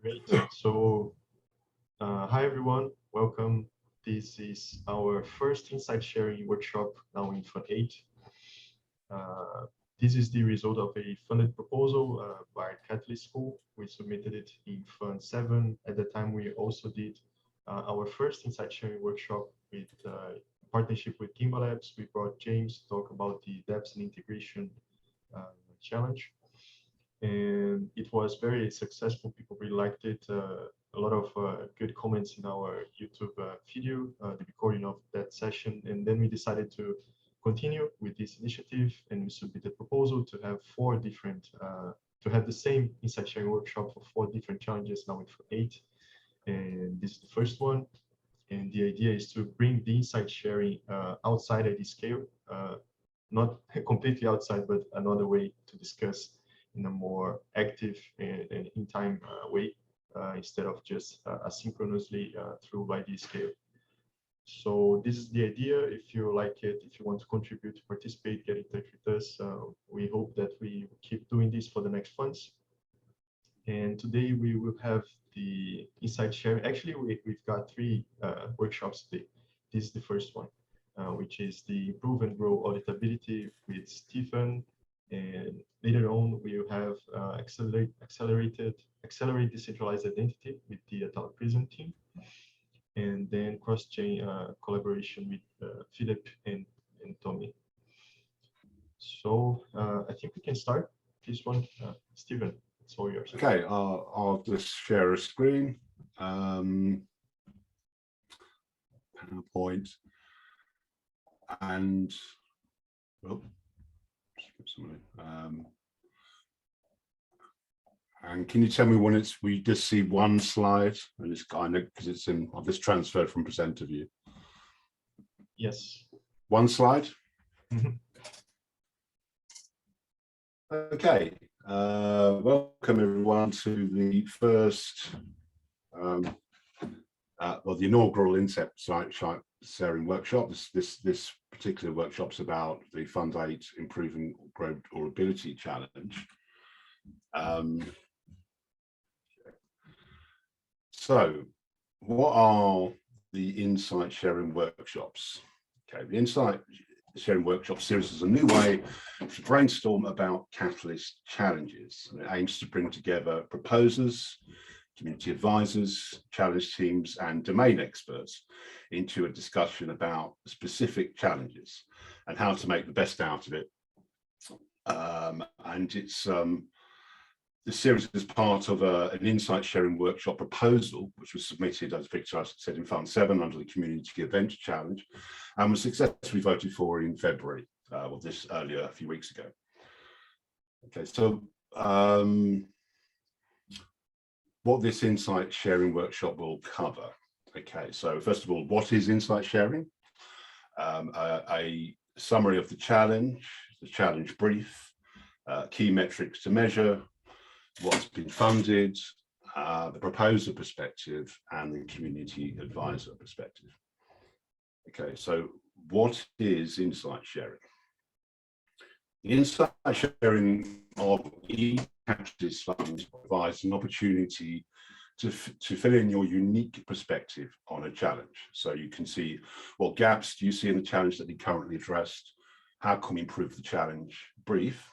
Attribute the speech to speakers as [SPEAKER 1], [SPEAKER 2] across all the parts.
[SPEAKER 1] Great. So, hi everyone, welcome. This is our first insight sharing workshop now in Fund 8. This is the result of a funded proposal by Kpis School. We submitted it in Fund 7. At the time, we also did our first insight sharing workshop with partnership with Kimba Labs. We brought James to talk about the depths and integration challenge. And it was very successful. People really liked it. A lot of good comments in our YouTube video, the recording of that session. And then we decided to continue with this initiative, and we submitted a proposal to have to have the same insight sharing workshop for 4 different challenges, now with 8. And this is the first one. And the idea is to bring the insight sharing outside ID scale, not completely outside, but another way to discuss in a more active and in-time way, instead of just asynchronously through ID scale. So this is the idea. If you like it, if you want to contribute, participate, get in touch with us. We hope that we keep doing this for the next funds. And today we will have the insight sharing. Actually, we've got 3 workshops today. This is the first one, which is the improve and grow auditability with Stephen. And later on, we will have accelerate decentralized identity with the Talent Prism team. And then cross-chain collaboration with Philip and Tommy. So I think we can start this one. Stephen, it's all yours.
[SPEAKER 2] Okay, I'll just share a screen. PowerPoint. And, well, and can you tell me when we just see one slide, and it's kind of because it's in, I've just transferred from presenter view.
[SPEAKER 1] Yes.
[SPEAKER 2] One slide.
[SPEAKER 1] Mm-hmm.
[SPEAKER 2] Okay. Welcome everyone to the first, the inaugural insight sharing workshop. This particular workshop's about the Fund 8 Improving Growth Audibility Challenge. So, what are the insight sharing workshops? Okay, the insight sharing workshop series is a new way to brainstorm about Catalyst challenges. It aims to bring together proposers, community advisors, challenge teams, and domain experts into a discussion about specific challenges and how to make the best out of it. And it's the series is part of an insight sharing workshop proposal, which was submitted, as Victor said, in Fund 7 under the Community Event Challenge, and was successfully voted for in February, a few weeks ago. Okay, so what this insight sharing workshop will cover. Okay, so first of all, what is insight sharing? A summary of the challenge brief, key metrics to measure, what's been funded, the proposer perspective, and the community advisor perspective. Okay, so what is insight sharing? The insight sharing of Kpis funds provides an opportunity to fill in your unique perspective on a challenge. So you can see what gaps do you see in the challenge that you currently addressed, how can we improve the challenge brief,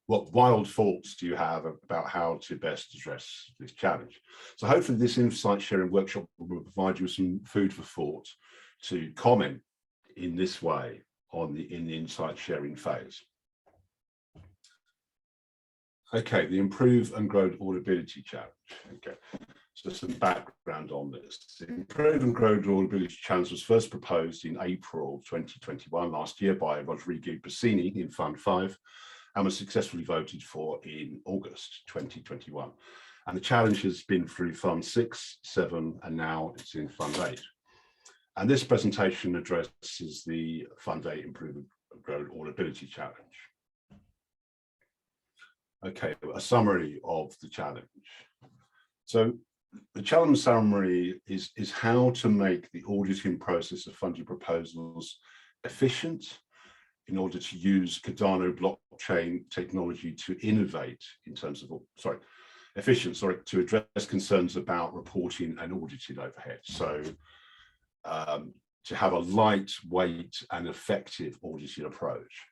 [SPEAKER 2] what wild thoughts do you have about how to best address this challenge? So hopefully this insight sharing workshop will provide you with some food for thought to comment in this way in the insight sharing phase. Okay, the Improve and Grow Audibility Challenge. Okay, so some background on this. The Improve and Grow Audibility Challenge was first proposed in April 2021, last year, by Rodrigo Bassini in Fund 5, and was successfully voted for in August 2021. And the challenge has been through Fund 6, 7, and now it's in Fund 8. And this presentation addresses the Fund 8 Improve and Grow Audibility Challenge. Okay, a summary of the challenge. So the challenge summary is how to make the auditing process of funding proposals efficient in order to use Cardano blockchain technology to innovate in terms of, to address concerns about reporting and auditing overhead. So to have a lightweight and effective auditing approach.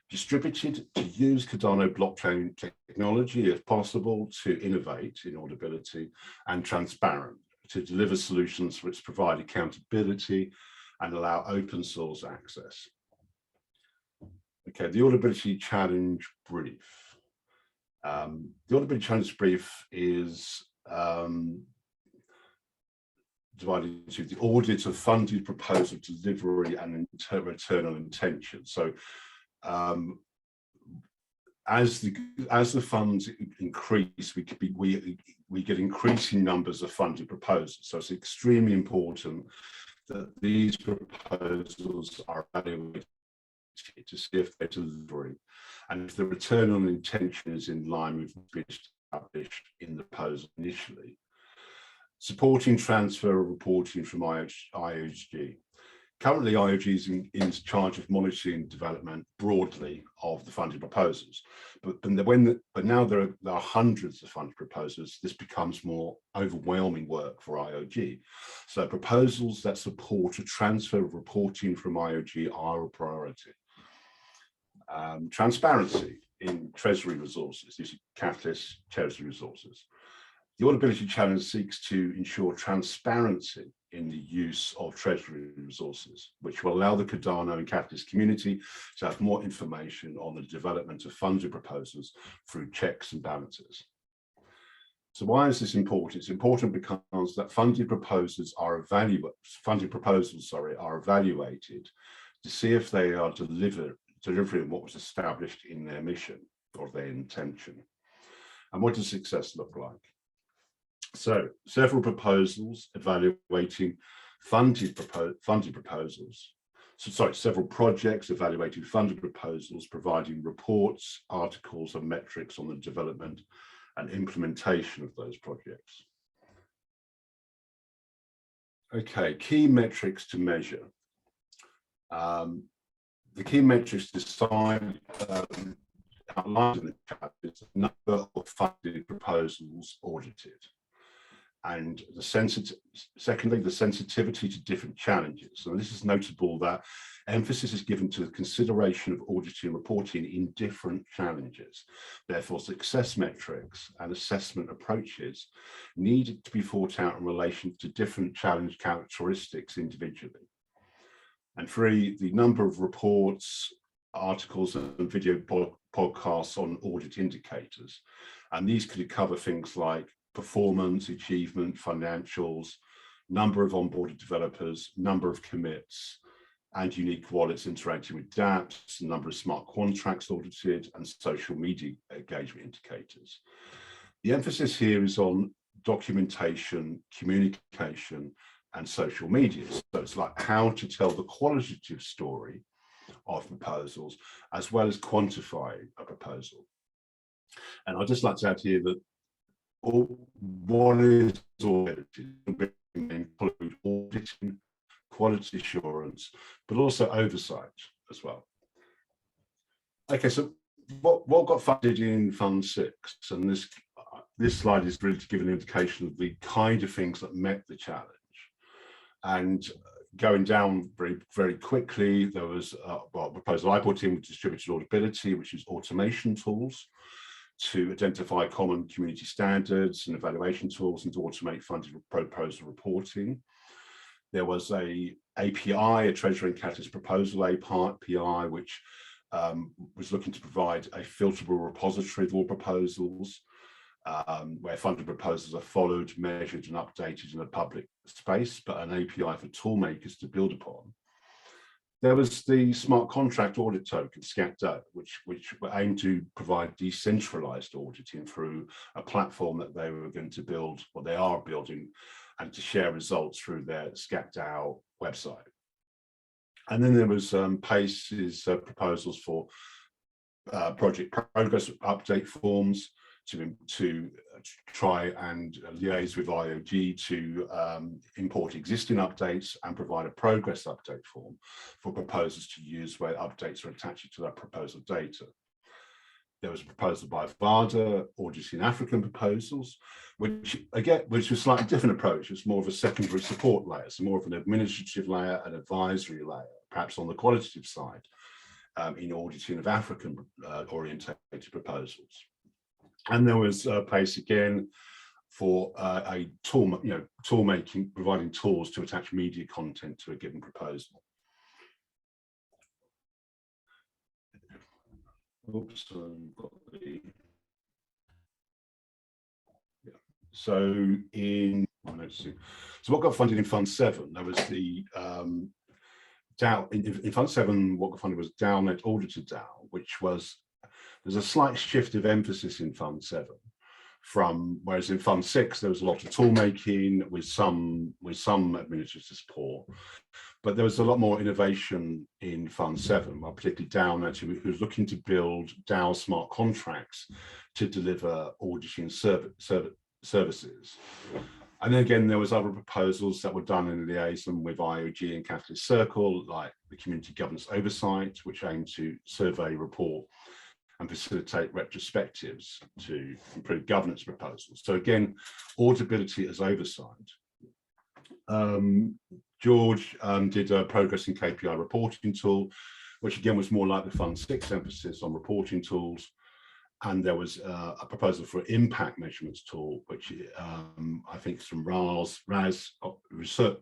[SPEAKER 2] Distributed, to use Cardano blockchain technology if possible to innovate in Audibility, and transparent, to deliver solutions which provide accountability and allow open source access. Okay, the Audibility Challenge Brief. The Audibility Challenge Brief is divided into the audit of funded proposal delivery and return on intention. So as the funds increase, we get increasing numbers of funded proposals. So it's extremely important that these proposals are evaluated to see if they're delivering and if the return on intention is in line with what's been established in the proposal initially. Supporting transfer of reporting from IOG. Currently, IOG is in charge of monitoring development broadly of the funded proposals, but now there are hundreds of funded proposals. This becomes more overwhelming work for IOG. So proposals that support a transfer of reporting from IOG are a priority. Transparency in Treasury resources, using Kpis Treasury resources. The Audibility Challenge seeks to ensure transparency in the use of Treasury resources, which will allow the Cardano and Kpis community to have more information on the development of funded proposals through checks and balances. So why is this important? It's important because that funded proposals are evaluated to see if they are delivering what was established in their mission or their intention. And what does success look like? So several proposals evaluating funded proposals. Several projects evaluating funded proposals, providing reports, articles, and metrics on the development and implementation of those projects. Okay, key metrics to measure. The key metrics outlined in the chat is the number of funded proposals audited. And secondly, the sensitivity to different challenges. So this is notable that emphasis is given to the consideration of auditing and reporting in different challenges. Therefore, success metrics and assessment approaches need to be thought out in relation to different challenge characteristics individually. And three, the number of reports, articles, and video podcasts on audit indicators. And these could cover things like performance, achievement, financials, number of onboarded developers, number of commits, and unique wallets interacting with dApps, number of smart contracts audited, and social media engagement indicators. The emphasis here is on documentation, communication, and social media. So it's like how to tell the qualitative story of proposals, as well as quantify a proposal. And I'd just like to add here that what is auditing include auditing, quality assurance, but also oversight as well. Okay, so what got funded in Fund 6? And this slide is really to give an indication of the kind of things that met the challenge. And going down very quickly, there was a proposal I put in with distributed Audibility, which is automation tools to identify common community standards and evaluation tools and to automate funded proposal reporting. There was a API, a Treasury and Kpis proposal API, which was looking to provide a filterable repository of all proposals, where funded proposals are followed, measured, and updated in a public space, but an API for tool makers to build upon. There was the smart contract audit token, SCAT-DO, which aimed to provide decentralized auditing through a platform that they were going to build, or they are building, and to share results through their SCAT-DO website. And then there was Pace's proposals for project progress update forms to try and liaise with IOG to import existing updates and provide a progress update form for proposals to use where updates are attached to that proposal data. there was a proposal by VADA, auditing African proposals, which was a slightly different approach. It's more of a secondary support layer, so more of an administrative layer, an advisory layer, perhaps on the qualitative side, in auditing of African orientated proposals. And there was a place again for a tool, tool making, providing tools to attach media content to a given proposal. Oops, got the, yeah. So in, let's see. So what got funded in Fund 7? There was the in Fund 7, what got funded was DAO-net audited DAO, which was, there's a slight shift of emphasis in Fund 7 from, whereas in Fund 6 there was a lot of tool making with some administrative support, but there was a lot more innovation in Fund 7, well, particularly DAO-net, who was looking to build DAO smart contracts to deliver auditing services. And then again, there was other proposals that were done in liaison with IOG and Kpis Circle, like the Community Governance Oversight, which aimed to survey, report, and facilitate retrospectives to improve governance proposals. So again, Audibility as oversight. George did a progress in KPI reporting tool, which again was more like the Fund 6 emphasis on reporting tools. And there was a proposal for an impact measurements tool, which I think is from RAS research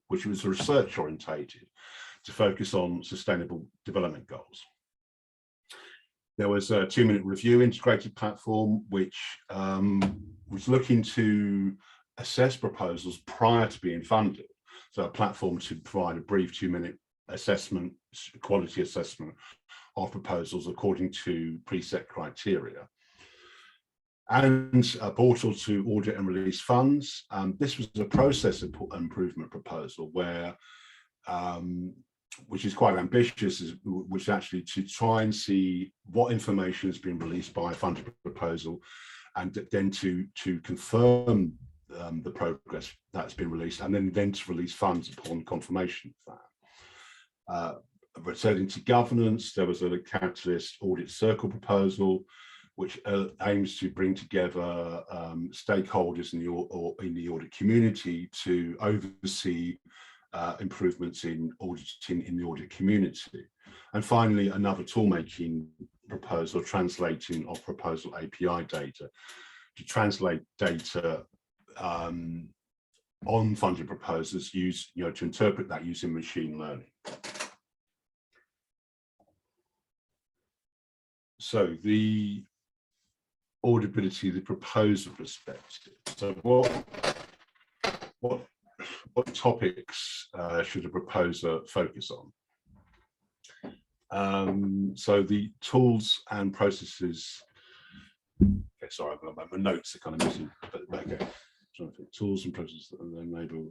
[SPEAKER 2] which was research orientated to focus on sustainable development goals. There was a 2-minute review integrated platform, which was looking to assess proposals prior to being funded. So a platform to provide a brief 2-minute assessment, quality assessment of proposals according to preset criteria. And a portal to audit and release funds. This was a process improvement proposal where, which is quite ambitious, which is actually to try and see what information has been released by a funded proposal, and then to confirm the progress that's been released, and then to release funds upon confirmation of that. Returning to governance, there was a Kpis audit circle proposal, which aims to bring together stakeholders in the audit community to oversee improvements in auditing in the audit community. And finally, another tool-making proposal, translating of proposal API data to translate data on funded proposals, to interpret that using machine learning. So the audibility, the proposal perspective. So what topics should a proposer focus on? So the tools and processes. Okay, sorry, I've got my notes are kind of missing. But okay, tools and processes that enable.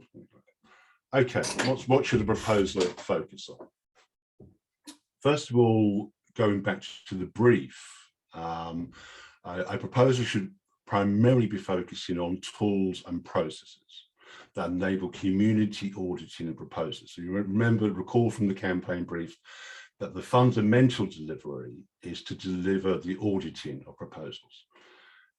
[SPEAKER 2] Okay, what should a proposer focus on? First of all, going back to the brief, a proposer should primarily be focusing on tools and processes that enable community auditing of proposals. So you recall from the campaign brief that the fundamental delivery is to deliver the auditing of proposals.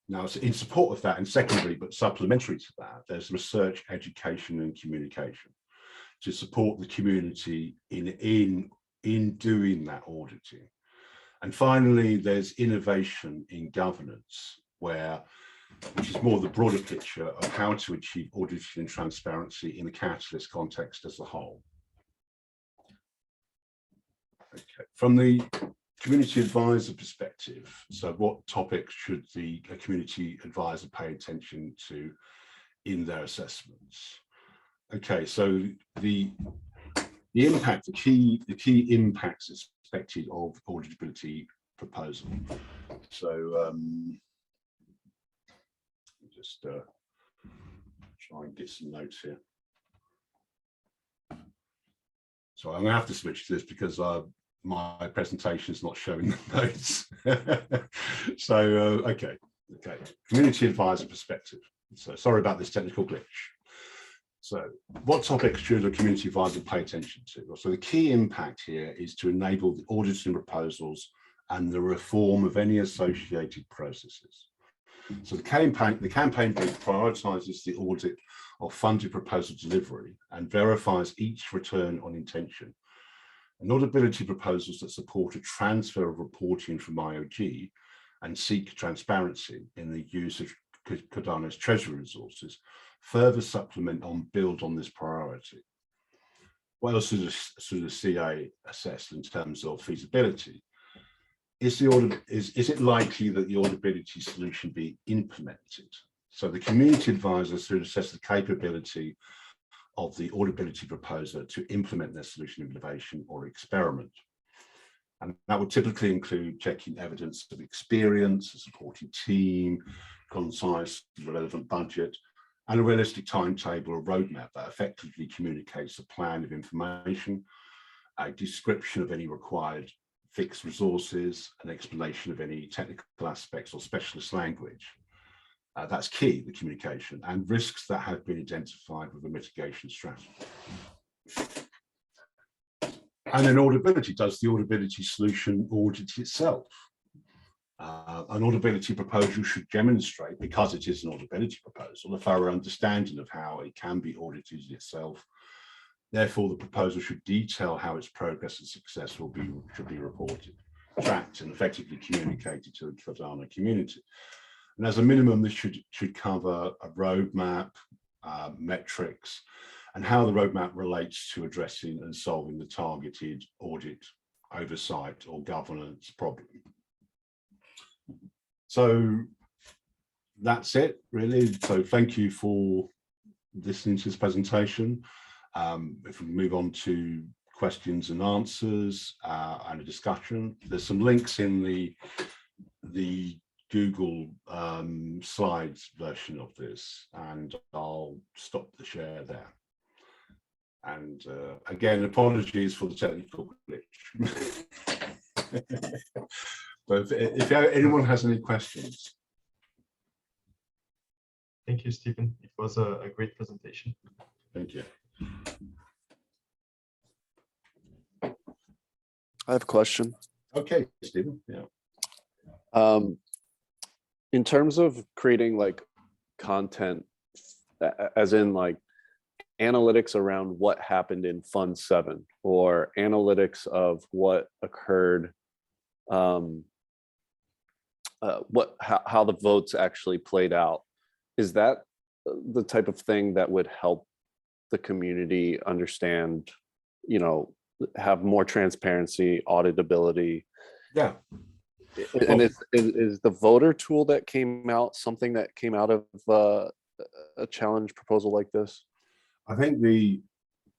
[SPEAKER 2] Now, so in support of that, and secondary but supplementary to that, there's research, education, and communication to support the community in doing that auditing. And finally, there's innovation in governance, which is more the broader picture of how to achieve auditing and transparency in the Kpis context as a whole. Okay. From the community advisor perspective, so what topics should a community advisor pay attention to in their assessments? Okay, so the impact, the key impacts expected of auditability proposal. So just try and get some notes here. So I'm going to have to switch to this because my presentation is not showing the notes. So okay, community advisor perspective. So sorry about this technical glitch. So what topics should a community advisor pay attention to? So the key impact here is to enable the auditing proposals and the reform of any associated processes. So the campaign brief prioritizes the audit of funded proposal delivery and verifies each return on intention. And Audibility proposals that support a transfer of reporting from IOG and seek transparency in the use of Cardano's Treasury resources further supplement and build on this priority. What else does the CA assess in terms of feasibility? Is it likely that the Audibility solution be implemented? So the community advisors should assess the capability of the Audibility proposer to implement their solution innovation or experiment. And that would typically include checking evidence of experience, a supporting team, concise, relevant budget, and a realistic timetable or roadmap that effectively communicates a plan of information, a description of any required fixed resources, an explanation of any technical aspects or specialist language. That's key, the communication, and risks that have been identified with a mitigation strategy. And then Audibility, does the Audibility solution audit itself? An Audibility proposal should demonstrate, because it is an Audibility proposal, a thorough understanding of how it can be audited itself. Therefore, the proposal should detail how its progress and success should be reported, tracked, and effectively communicated to the Cardano community. And as a minimum, this should cover a roadmap, metrics, and how the roadmap relates to addressing and solving the targeted audit, oversight, or governance problem. So that's it, really. So thank you for listening to this presentation. If we move on to questions and answers and a discussion, there's some links in the Google Slides version of this, and I'll stop the share there. And again, apologies for the technical glitch. But if anyone has any questions.
[SPEAKER 1] Thank you, Stephen. It was a great presentation.
[SPEAKER 2] Thank you.
[SPEAKER 3] I have a question.
[SPEAKER 2] Okay, Stephen. Yeah.
[SPEAKER 3] In terms of creating like content, as in like analytics around what happened in Fund 7 or analytics of what occurred, how the votes actually played out, is that the type of thing that would help the community understand, you know, have more transparency, auditability?
[SPEAKER 2] Yeah.
[SPEAKER 3] And is the voter tool that came out something that came out of a challenge proposal like this?
[SPEAKER 2] I think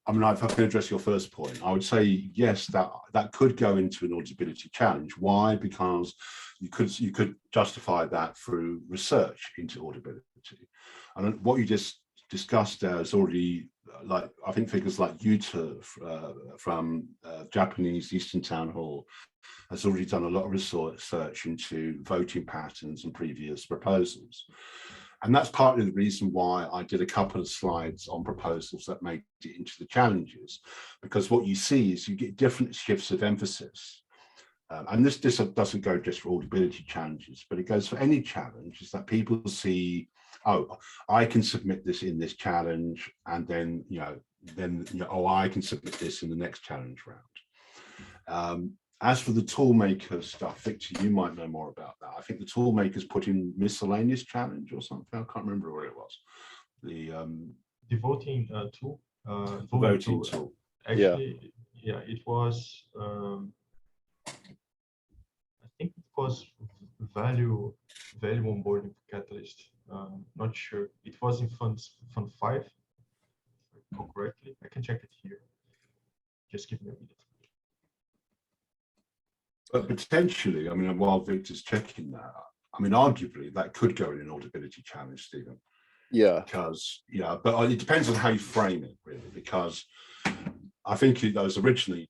[SPEAKER 2] I mean, if I can address your first point, I would say yes, that could go into an auditability challenge. Why? Because you could justify that through research into auditability. And what you just discussed there is already, like, I think figures like Yuta from Japanese Eastern Town Hall has already done a lot of research into voting patterns and previous proposals. And that's partly the reason why I did a couple of slides on proposals that made it into the challenges, because what you see is you get different shifts of emphasis. And this doesn't go just for auditability challenges, but it goes for any challenge, is that people see, oh, I can submit this in this challenge, and then, oh, I can submit this in the next challenge round. As for the toolmaker stuff, Victor, you might know more about that. I think the toolmakers put in miscellaneous challenge or something. I can't remember where it was. The
[SPEAKER 1] voting tool.
[SPEAKER 2] Voting tool.
[SPEAKER 1] Actually, yeah, it was. I think it was value onboarding catalyst. Not sure. It was in Fund 5. If I recall correctly, I can check it here. Just give me a minute.
[SPEAKER 2] But potentially, I mean, while Victor's checking that, I mean, arguably that could go in an auditability challenge, Stephen.
[SPEAKER 3] Yeah.
[SPEAKER 2] Because, but it depends on how you frame it, really, because I think it was originally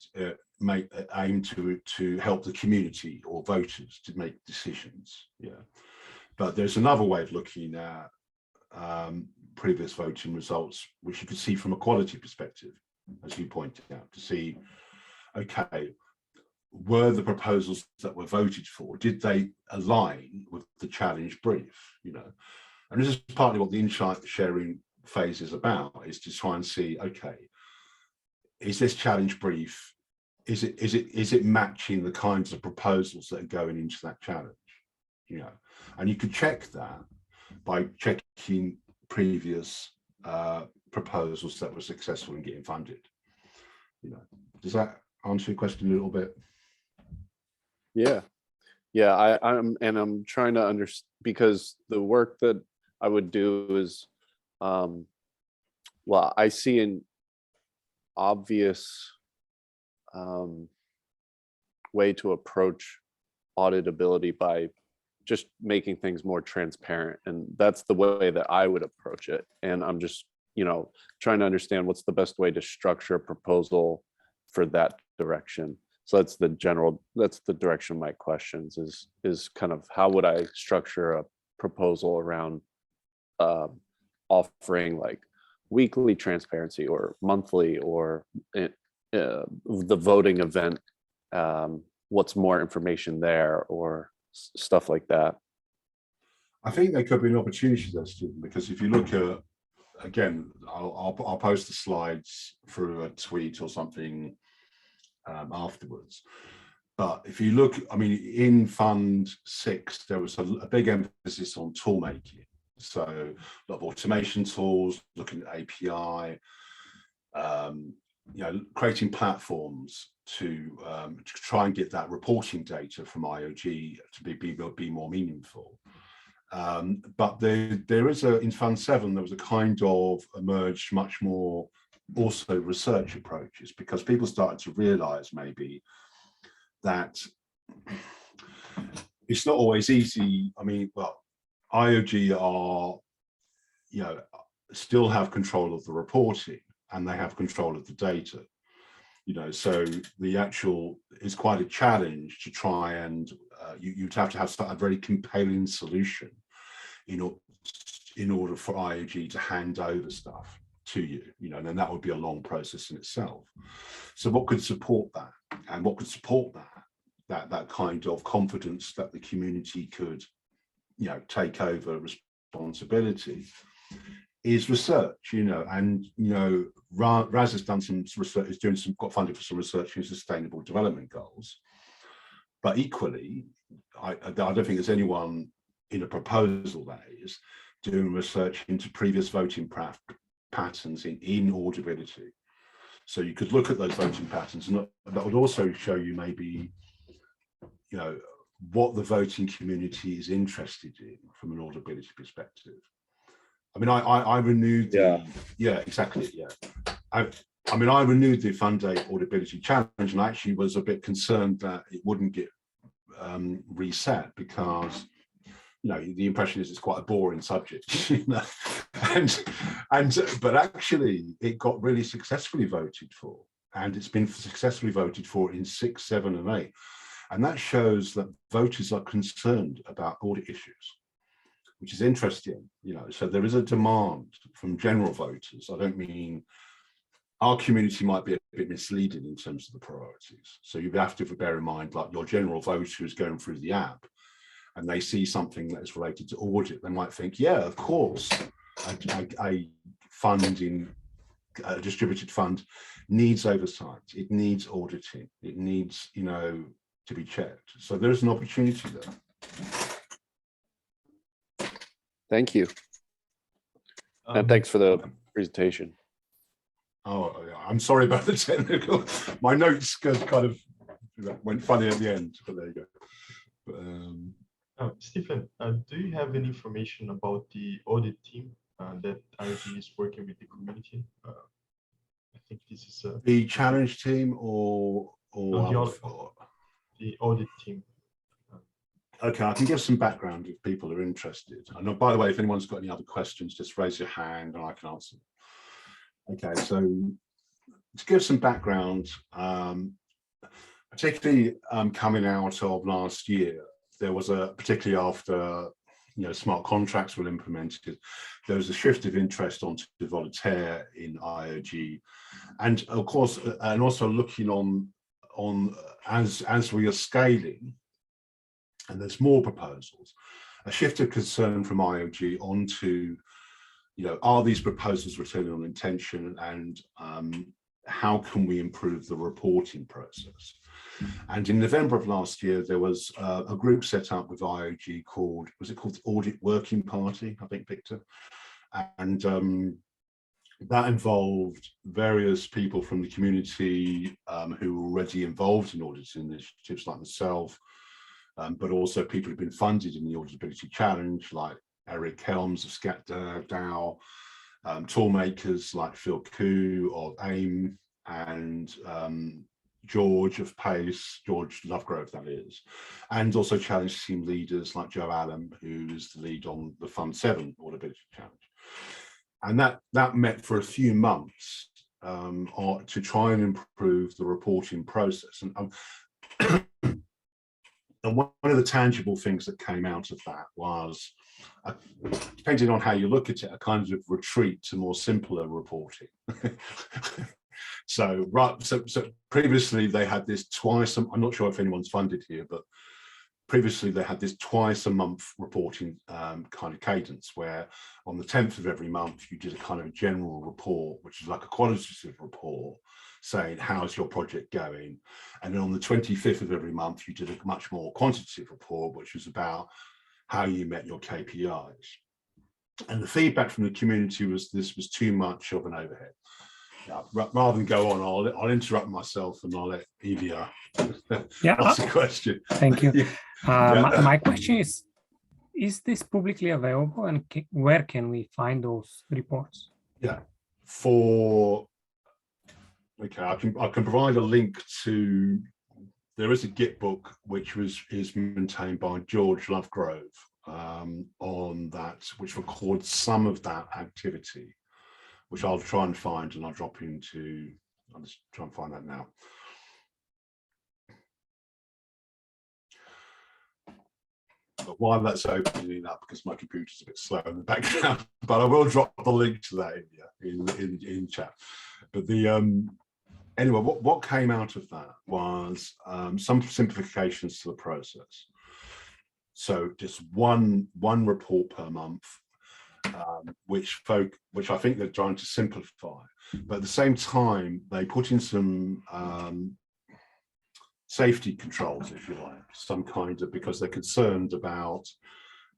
[SPEAKER 2] aimed to help the community or voters to make decisions. Yeah. But there's another way of looking at previous voting results, which you could see from a quality perspective, as you pointed out, to see, okay, were the proposals that were voted for, did they align with the challenge brief? And this is partly what the insight sharing phase is about, is to try and see, okay, is this challenge brief, is it matching the kinds of proposals that are going into that challenge? And you could check that by checking previous proposals that were successful in getting funded. Does that answer your question a little bit?
[SPEAKER 3] Yeah. I'm trying to understand, because the work that I would do is, well, I see an obvious way to approach auditability by just making things more transparent, and that's the way that I would approach it. And I'm just trying to understand what's the best way to structure a proposal for that direction. So that's the direction of my questions, is kind of how would I structure a proposal around offering like weekly transparency or monthly, or the voting event, what's more information there, or stuff like that.
[SPEAKER 2] I think there could be an opportunity there, Stephen, because if you look at, again, I'll post the slides through a tweet or something afterwards. But if you look, I mean, in Fund 6, there was a big emphasis on tool making. So a lot of automation tools, looking at API, creating platforms to try and get that reporting data from IOG to be more meaningful. But there is in Fund 7, there was a kind of emerged much more also research approaches, because people started to realize maybe that it's not always easy. I mean, well, IOG are, still have control of the reporting, and they have control of the data. So the actual is quite a challenge to try and you'd have to have a very compelling solution in order for IOG to hand over stuff to you, and then that would be a long process in itself. So what could support that, and what could support that kind of confidence that the community could, take over responsibility, is research, and Raz has done some research, got funded for some research in sustainable development goals. But equally, I don't think there's anyone in a proposal that is doing research into previous voting patterns in Audibility. So you could look at those voting patterns, and that would also show you maybe, what the voting community is interested in from an Audibility perspective. I mean, I renewed the, I renewed the Fund 8 Audibility Challenge, and I actually was a bit concerned that it wouldn't get reset, because the impression is it's quite a boring subject, but actually it got really successfully voted for, and it's been successfully voted for in 6, 7, and 8, and that shows that voters are concerned about audit issues, which is interesting. So there is a demand from general voters. I don't mean, our community might be a bit misleading in terms of the priorities. So you have to bear in mind, like, your general voter who's going through the app and they see something that is related to audit, they might think, yeah, of course, a distributed fund needs oversight. It needs auditing. It needs, to be checked. So there's an opportunity there.
[SPEAKER 3] Thank you. And thanks for the presentation.
[SPEAKER 2] Oh, I'm sorry about the technical. My notes kind of went funny at the end, but there you go.
[SPEAKER 1] Stephen, do you have any information about the audit team that IOG is working with the community? I think this is
[SPEAKER 2] the challenge team, or
[SPEAKER 1] the audit team.
[SPEAKER 2] Okay, I can give some background if people are interested. And by the way, if anyone's got any other questions, just raise your hand and I can answer them. Okay, so to give some background, particularly coming out of last year, there was particularly after smart contracts were implemented, there was a shift of interest onto volunteer in IOG, and of course, and also looking on as we are scaling, and there's more proposals, a shift of concern from IOG onto, are these proposals returning on intention, and how can we improve the reporting process? And in November of last year, there was a group set up with IOG called, was it called the Audit Working Party, I think, Victor? And that involved various people from the community who were already involved in auditing initiatives like myself, but also people who've been funded in the Auditability Challenge, like Eric Helms of SCAT-DAO, tool makers like Phil Koo of AIM, and George of Kpis, George Lovegrove, that is, and also challenge team leaders like Joe Allen, who is the lead on the Fund 7 Audibility Challenge. And that met for a few months to try and improve the reporting process. And one of the tangible things that came out of that was, depending on how you look at it, a kind of retreat to more simpler reporting. So previously they had this twice, I'm not sure if anyone's funded here, but previously they had this twice a month reporting kind of cadence, where on the 10th of every month you did a kind of general report, which is like a qualitative report saying how's your project going, and then on the 25th of every month you did a much more quantitative report, which was about how you met your KPIs. And the feedback from the community was this was too much of an overhead. Rather than go on, I'll interrupt myself and I'll let Evia ask a question.
[SPEAKER 4] Thank you.
[SPEAKER 2] Yeah.
[SPEAKER 4] My question is this publicly available, and where can we find those reports?
[SPEAKER 2] Yeah, okay, I can provide a link to, there is a Git book which is maintained by George Lovegrove on that, which records some of that activity, which I'll try and find, and I'll drop into, I'll just try and find that now. But while that's opening up, because my computer's a bit slow in the background, but I will drop the link to that in chat. But anyway, what came out of that was some simplifications to the process. So just one report per month, which I think they're trying to simplify, but at the same time they put in some safety controls, if you like, some kind of, because they're concerned about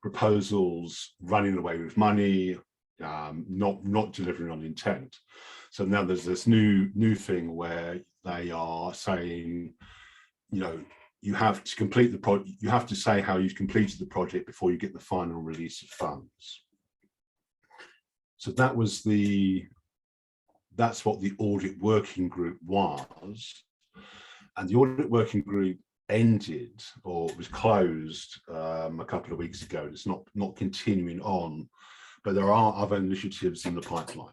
[SPEAKER 2] proposals running away with money, not delivering on intent. So now there's this new thing where they are saying, you have to complete the project, you have to say how you've completed the project before you get the final release of funds. So that's what the audit working group was. And the audit working group ended, or was closed a couple of weeks ago. It's not continuing on, but there are other initiatives in the pipeline.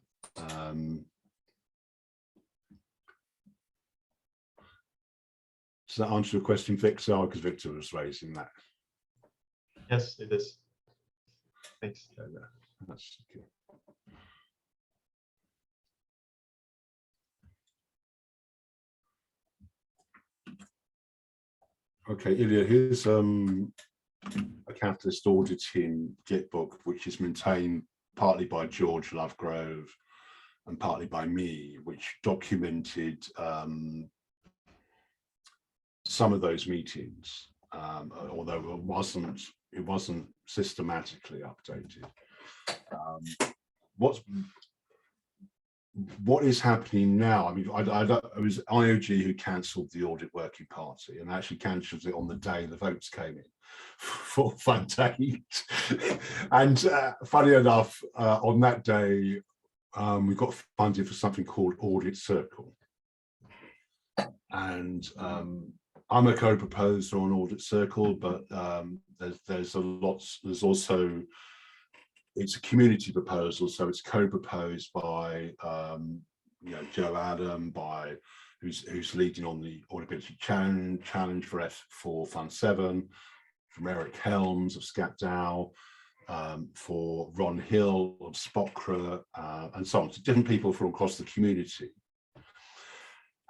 [SPEAKER 2] Does that answer your question, Victor? Because Victor was raising that.
[SPEAKER 1] Yes, it is. Thanks.
[SPEAKER 2] That's okay. Okay, Ilya, here's a Catalyst auditing Git book, which is maintained partly by George Lovegrove and partly by me, which documented some of those meetings, although it wasn't systematically updated. What is happening now? I mean, it was IOG who cancelled the Audit Working Party, and actually cancelled it on the day the votes came in for Fund 8. And funny enough, on that day, we got funded for something called Audit Circle. And I'm a co-proposer on Audit Circle, but there's also, it's a community proposal, so it's co-proposed by Joe Adam, who's leading on the Audibility Challenge for Fund 7, from Eric Helms of SCAT-DAO, for Ron Hill of Spokra, and so on. So different people from across the community.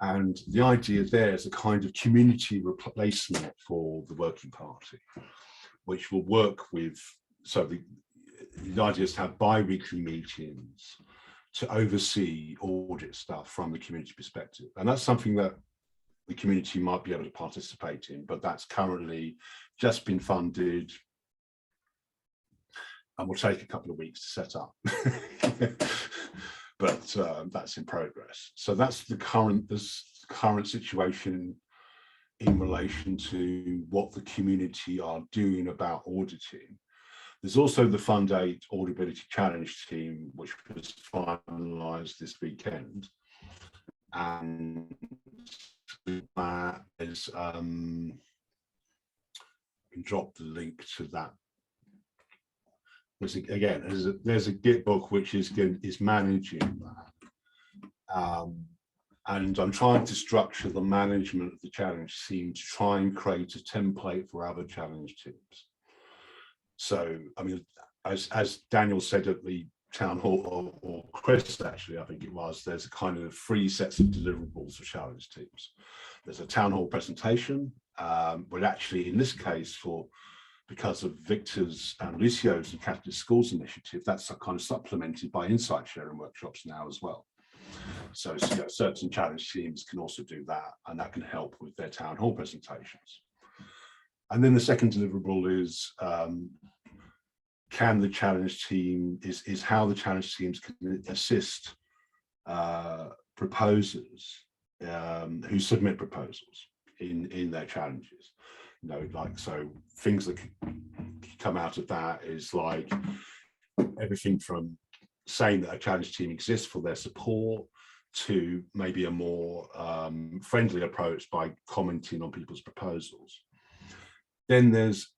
[SPEAKER 2] And the idea there is a kind of community replacement for the working party, which will work with, so the idea is to have bi-weekly meetings to oversee audit stuff from the community perspective. And that's something that the community might be able to participate in, but that's currently just been funded and will take a couple of weeks to set up. But that's in progress. So that's the current situation in relation to what the community are doing about auditing. There's also the Fund 8 Audibility Challenge team, which was finalised this weekend. And that is, can drop the link to that. Again, there's a Git book which is managing that. And I'm trying to structure the management of the challenge team to try and create a template for other challenge teams. So, I mean, as Daniel said at the town hall, or Chris actually, I think it was, there's a kind of 3 sets of deliverables for challenge teams. There's a town hall presentation, but actually in this case, because of Victor's and Lucio's and Catholic Schools initiative, that's kind of supplemented by insight sharing workshops now as well. So you know, certain challenge teams can also do that, and that can help with their town hall presentations. And then the second deliverable is can the challenge team, is how the challenge teams can assist proposers who submit proposals in their challenges. You know, like, so things that come out of that is like everything from saying that a challenge team exists for their support to maybe a more friendly approach by commenting on people's proposals. Then there's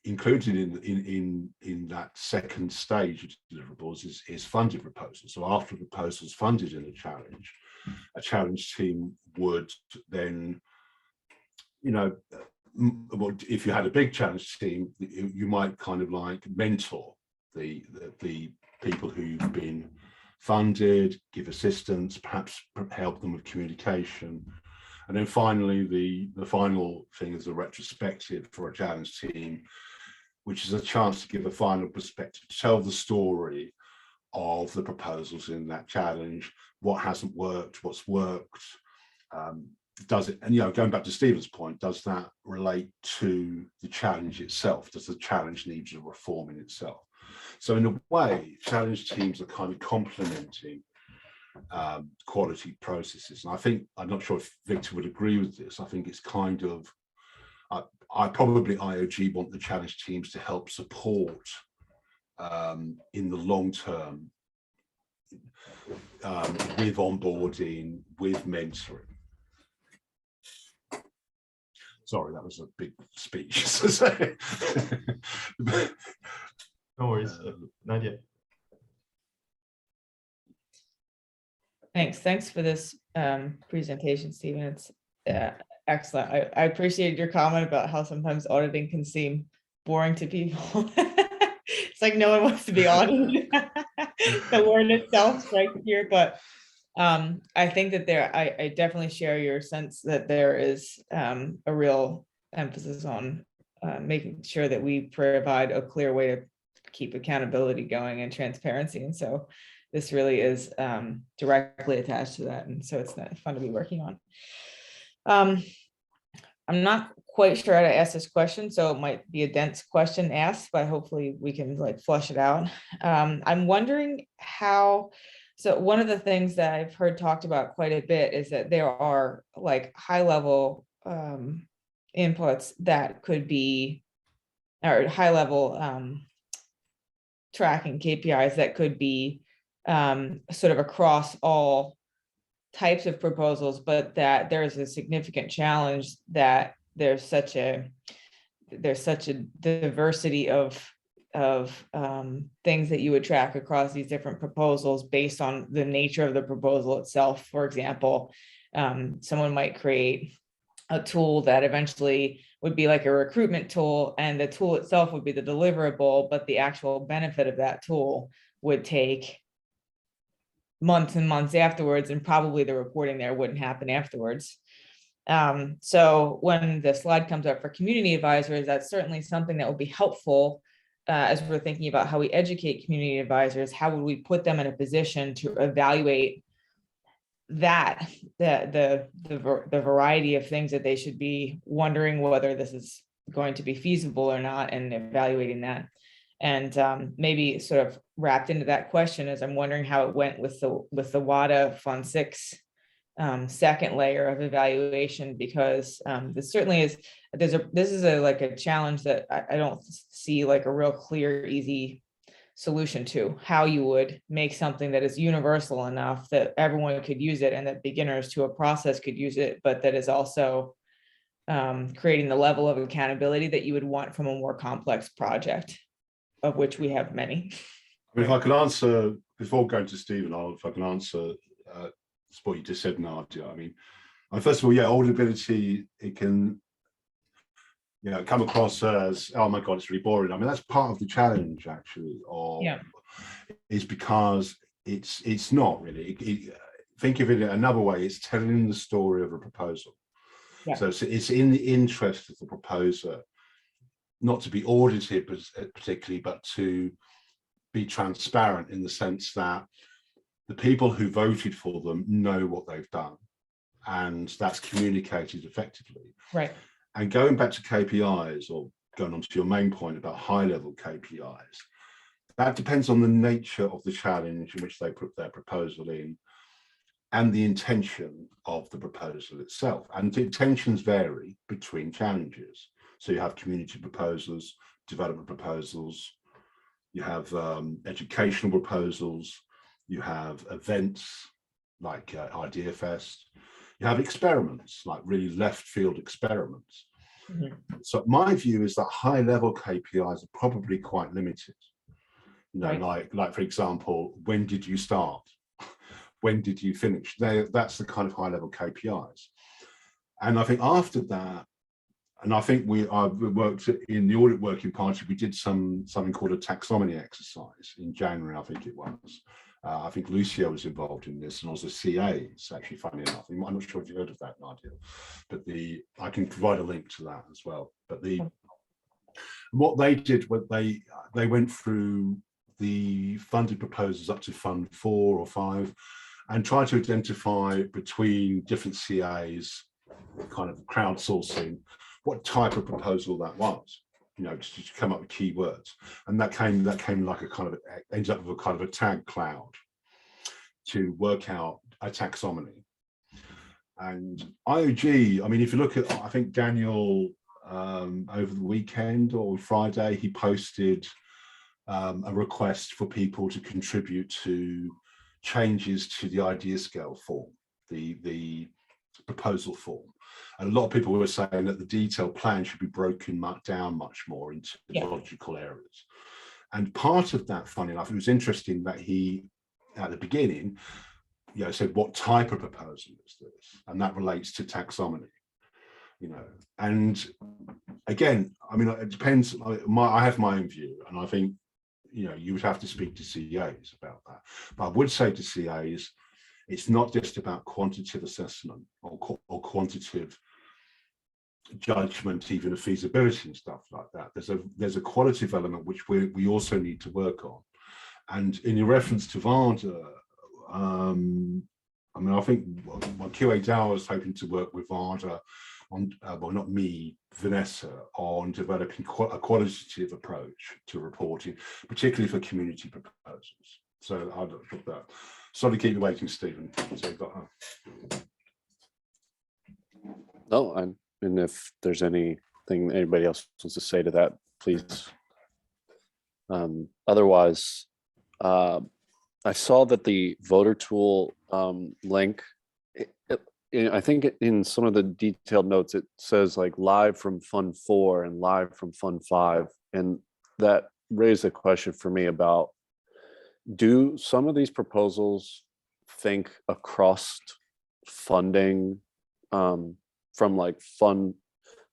[SPEAKER 2] included in that second stage of deliverables is funded proposals. So after the proposal is funded in a challenge team would then, you know, if you had a big challenge team, you might kind of like mentor the people who've been funded, give assistance, perhaps help them with communication. And then finally, the final thing is a retrospective for a challenge team, which is a chance to give a final perspective, to tell the story of the proposals in that challenge, what hasn't worked, what's worked, does it, and you know, going back to Stephen's point, does that relate to the challenge itself? Does the challenge need a reform in itself? So in a way, challenge teams are kind of complementing quality processes. And I think, I'm not sure if Victor would agree with this, I think it's kind of, I probably IOG want the challenge teams to help support in the long term with onboarding, with mentoring. Sorry, that was a big speech.
[SPEAKER 1] No worries, Nadia.
[SPEAKER 5] Thanks for this presentation, Stephen. It's excellent. I appreciate your comment about how sometimes auditing can seem boring to people. It's like no one wants to be audited. The word itself strikes here, but I think that I definitely share your sense that there is a real emphasis on making sure that we provide a clear way to keep accountability going and transparency. And so this really is directly attached to that. And so it's fun to be working on. I'm not quite sure how to ask this question, so it might be a dense question asked, but hopefully we can like flush it out. I'm wondering how, so one of the things that I've heard talked about quite a bit is that there are like high level inputs that could be, or high level tracking KPIs that could be sort of across all types of proposals, but that there's a significant challenge that there's such a diversity of things that you would track across these different proposals based on the nature of the proposal itself. For example, someone might create a tool that eventually would be like a recruitment tool, and the tool itself would be the deliverable, but the actual benefit of that tool would take months and months afterwards, and probably the reporting there wouldn't happen afterwards. So when the slide comes up for community advisors, that's certainly something that would be helpful as we're thinking about how we educate community advisors. How would we put them in a position to evaluate that, the variety of things that they should be wondering whether this is going to be feasible or not, and evaluating that. And maybe sort of wrapped into that question is I'm wondering how it went with the WADA Fund 6 second layer of evaluation, because this certainly is, this is like a challenge that I don't see like a real clear, easy solution to, how you would make something that is universal enough that everyone could use it and that beginners to a process could use it, but that is also creating the level of accountability that you would want from a more complex project, of which we have many.
[SPEAKER 2] I mean, if I could answer, before going to Stephen, if I can answer what you just said, Nadia. I mean, first of all, yeah, Audibility, it can, you know, come across as, oh my God, it's really boring. I mean, that's part of the challenge, actually, is because it's not really. Think of it another way, it's telling the story of a proposal. Yeah. So it's in the interest of the proposer not to be audited particularly, but to be transparent in the sense that the people who voted for them know what they've done, and that's communicated effectively.
[SPEAKER 5] Right.
[SPEAKER 2] And going back to KPIs, or going on to your main point about high-level KPIs, that depends on the nature of the challenge in which they put their proposal in, and the intention of the proposal itself. And the intentions vary between challenges. So you have community proposals, development proposals, you have educational proposals, you have events like Idea Fest, you have experiments, like really left field experiments. Mm-hmm. So my view is that high level KPIs are probably quite limited. You know, right. like for example, when did you start? When did you finish? That's the kind of high level KPIs. And I think after that, and I think I worked in the audit working party, we did something called a taxonomy exercise in January, I think it was. I think Lucio was involved in this, and also CA. It's actually funny enough. I'm not sure if you heard of that, Nadia, but I can provide a link to that as well. But what they did was they went through the funded proposals up to Fund 4 or 5 and tried to identify between different CAs, kind of crowdsourcing, what type of proposal that was. You know, just to come up with keywords, and that came like a kind of ended up with a kind of a tag cloud to work out a taxonomy. And IOG, I mean, if you look at, I think Daniel over the weekend or Friday, he posted a request for people to contribute to changes to the idea scale form, the proposal form. And a lot of people were saying that the detailed plan should be broken down much more into logical areas. And part of that, funny enough, it was interesting that he, at the beginning, you know, said, what type of proposal is this? And that relates to taxonomy, you know. And again, I mean, it depends. I have my own view, and I think, you know, you would have to speak to CAs about that. But I would say to CAs, it's not just about quantitative assessment or quantitative judgment, even of feasibility and stuff like that. There's a qualitative element which we also need to work on. And in reference to VADA, I mean, I think my QA DAO is hoping to work with VADA on, well, not me, Vanessa, on developing a qualitative approach to reporting, particularly for community proposals. So I'll look at that. Sorry to keep you waiting, Stephen. So you've got,
[SPEAKER 3] No, and if there's anything anybody else wants to say to that, please. Otherwise, I saw that the voter tool link, I think in some of the detailed notes, it says like live from Fund 4 and live from Fund 5. And that raised a question for me about, do some of these proposals think across funding from like fund,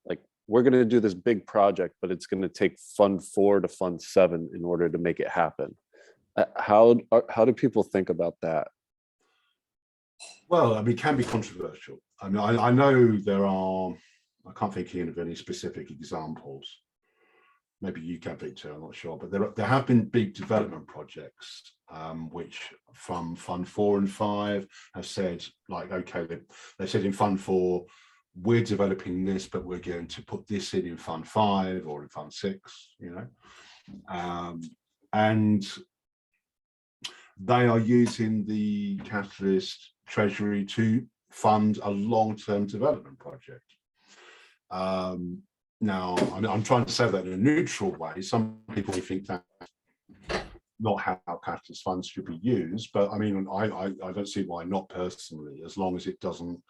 [SPEAKER 3] like we're going to do this big project, but it's going to take Fund 4 to Fund 7 in order to make it happen? How do people think about that?
[SPEAKER 2] Well, I mean, it can be controversial. I mean, I know there are, I can't think of any specific examples. Maybe you can, Victor, I'm not sure, but there have been big development projects which from Fund 4 and 5 have said, like, okay, they said in Fund 4, we're developing this, but we're going to put this in Fund 5 or in Fund 6, you know. And they are using the Catalyst Treasury to fund a long-term development project. Now, I'm trying to say that in a neutral way. Some people think that's not how Catalyst funds should be used, but I mean, I don't see why not personally, as long as it doesn't,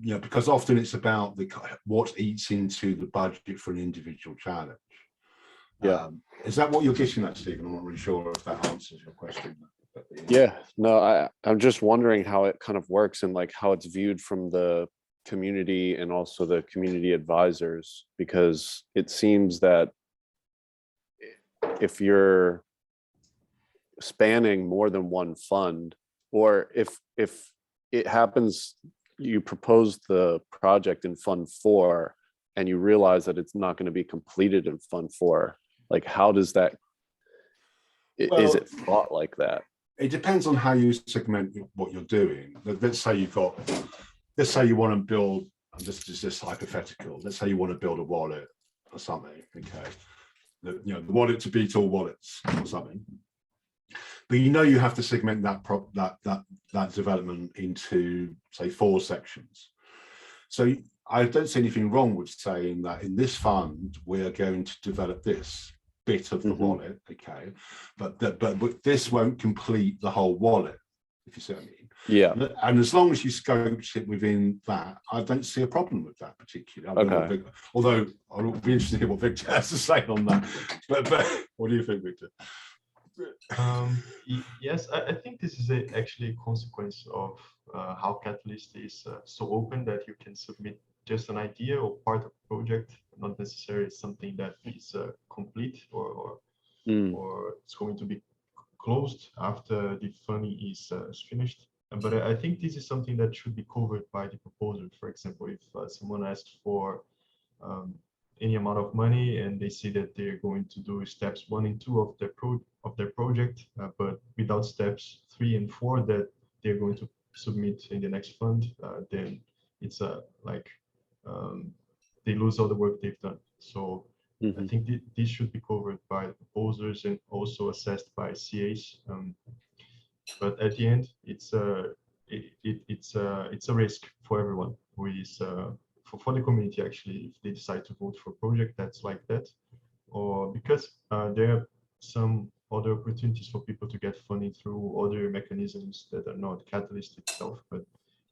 [SPEAKER 2] you know, because often it's about what eats into the budget for an individual challenge.
[SPEAKER 3] Yeah.
[SPEAKER 2] Is that what you're getting at, Stephen? I'm not really sure if that answers your question.
[SPEAKER 3] Yeah, no, I'm just wondering how it kind of works and like how it's viewed from the community and also the community advisors, because it seems that if you're spanning more than one fund, or if it happens, you propose the project in Fund 4 and you realize that it's not going to be completed in Fund 4, like how does that, is it thought like that?
[SPEAKER 2] It depends on how you segment what you're doing. Let's say you want to build, and this is just hypothetical, let's say you want to build a wallet or something, okay? The wallet to beat all wallets or something. But you have to segment that development into, say, 4 sections. So I don't see anything wrong with saying that in this fund, we're going to develop this bit of the wallet, okay, but this won't complete the whole wallet, if you see what I mean.
[SPEAKER 3] Yeah.
[SPEAKER 2] And as long as you scoped it within that, I don't see a problem with that particularly.
[SPEAKER 3] Okay.
[SPEAKER 2] Although I'll be interested to hear what Victor has to say on that. But what do you think, Victor?
[SPEAKER 1] Yes, I think this is actually a consequence of how Catalyst is so open that you can submit just an idea or part of the project, not necessarily something that is complete or it's going to be closed after the funding is finished. But I think this is something that should be covered by the proposer. For example, if someone asks for any amount of money and they say that they're going to do steps 1 and 2 of their project, but without steps 3 and 4 that they're going to submit in the next fund, then it's they lose all the work they've done. So I think this should be covered by proposers and also assessed by CAs. But at the end, it's a risk for everyone who is for the community, actually, if they decide to vote for a project that's like that, or because there are some other opportunities for people to get funding through other mechanisms that are not Catalyst itself, but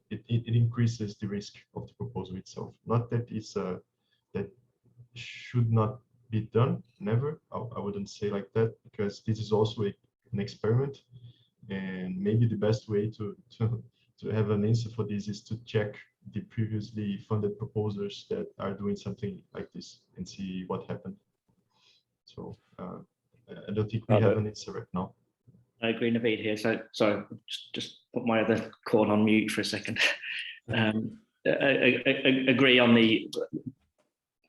[SPEAKER 1] it increases the risk of the proposal itself. Not that it's that should not be done, never. I wouldn't say like that, because this is also an experiment, and maybe the best way to have an answer for this is to check the previously funded proposers that are doing something like this and see what happened. So I don't think we have an answer right now.
[SPEAKER 6] I agree, Naveed here. So just put my other call on mute for a second. I agree on the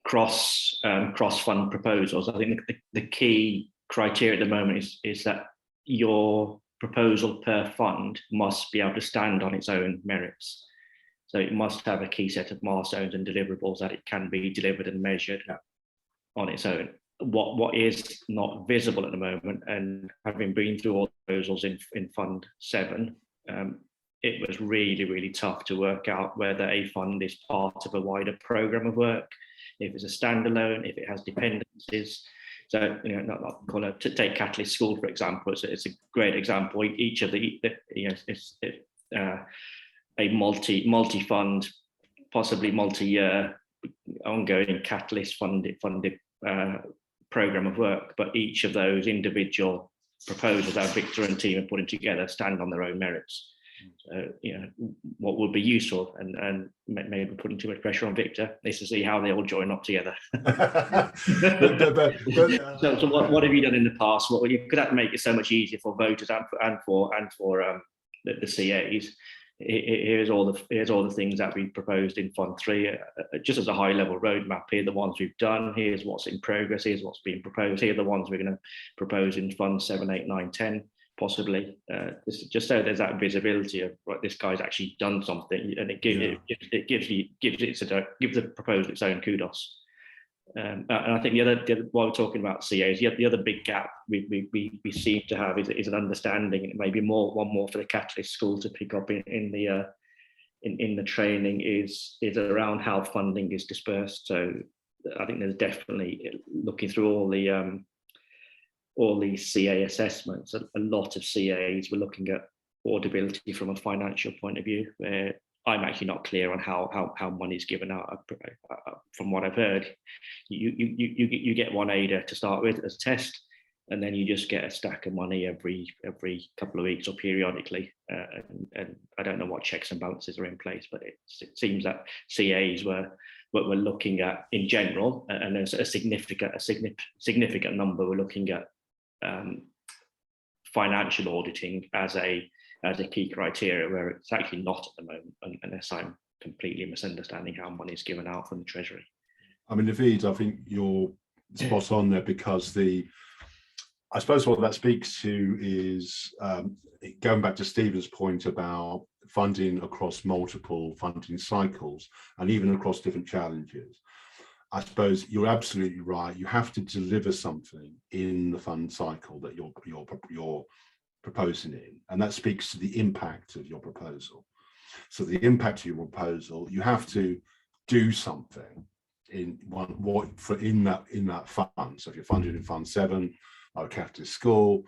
[SPEAKER 6] cross-fund proposals. I think the key criteria at the moment is that your proposal per fund must be able to stand on its own merits. So it must have a key set of milestones and deliverables that it can be delivered and measured on its own. What is not visible at the moment, and having been through all the proposals in Fund 7, it was really, really tough to work out whether a fund is part of a wider program of work, if it's a standalone, if it has dependencies. So, to take Catalyst School, for example, it's a great example. Each of it's a multi-fund, possibly multi-year, ongoing Catalyst funded program of work, but each of those individual proposals that Victor and team are putting together stand on their own merits. So, what would be useful, and maybe putting too much pressure on Victor, is to see how they all join up together. So what have you done in the past? Well, you could make it so much easier for voters and for the CAs. Here's all the things that we proposed in Fund 3, just as a high level roadmap. Here are the ones we've done. Here's what's in progress. Here's what's being proposed. Here are the ones we're going to propose in Fund 7, 8, 9, 10, possibly. Just so there's that visibility of right, this guy's actually done something, and it gives the proposal its own kudos. And I think the other while we're talking about CAs, the other big gap we seem to have is an understanding, and maybe one more for the Catalyst School to pick up in the training is around how funding is dispersed. So I think there's definitely, looking through all these CA assessments, a lot of CAs were looking at audibility from a financial point of view, where I'm actually not clear on how money is given out. From what I've heard, you get one ADA to start with as a test, and then you just get a stack of money every couple of weeks or periodically. And I don't know what checks and balances are in place, but it seems that CAs were looking at in general, and there's a significant number were looking at financial auditing as a key criteria, where it's actually not at the moment, unless I'm completely misunderstanding how money is given out from the Treasury.
[SPEAKER 2] I mean, Naveed, I think you're spot on there, because I suppose what that speaks to is going back to Stephen's point about funding across multiple funding cycles and even across different challenges. I suppose you're absolutely right. You have to deliver something in the fund cycle that you're proposing in, and that speaks to the impact of your proposal. So the impact of your proposal, you have to do something in that fund. So if you're funded in Fund 7, like Catalyst School,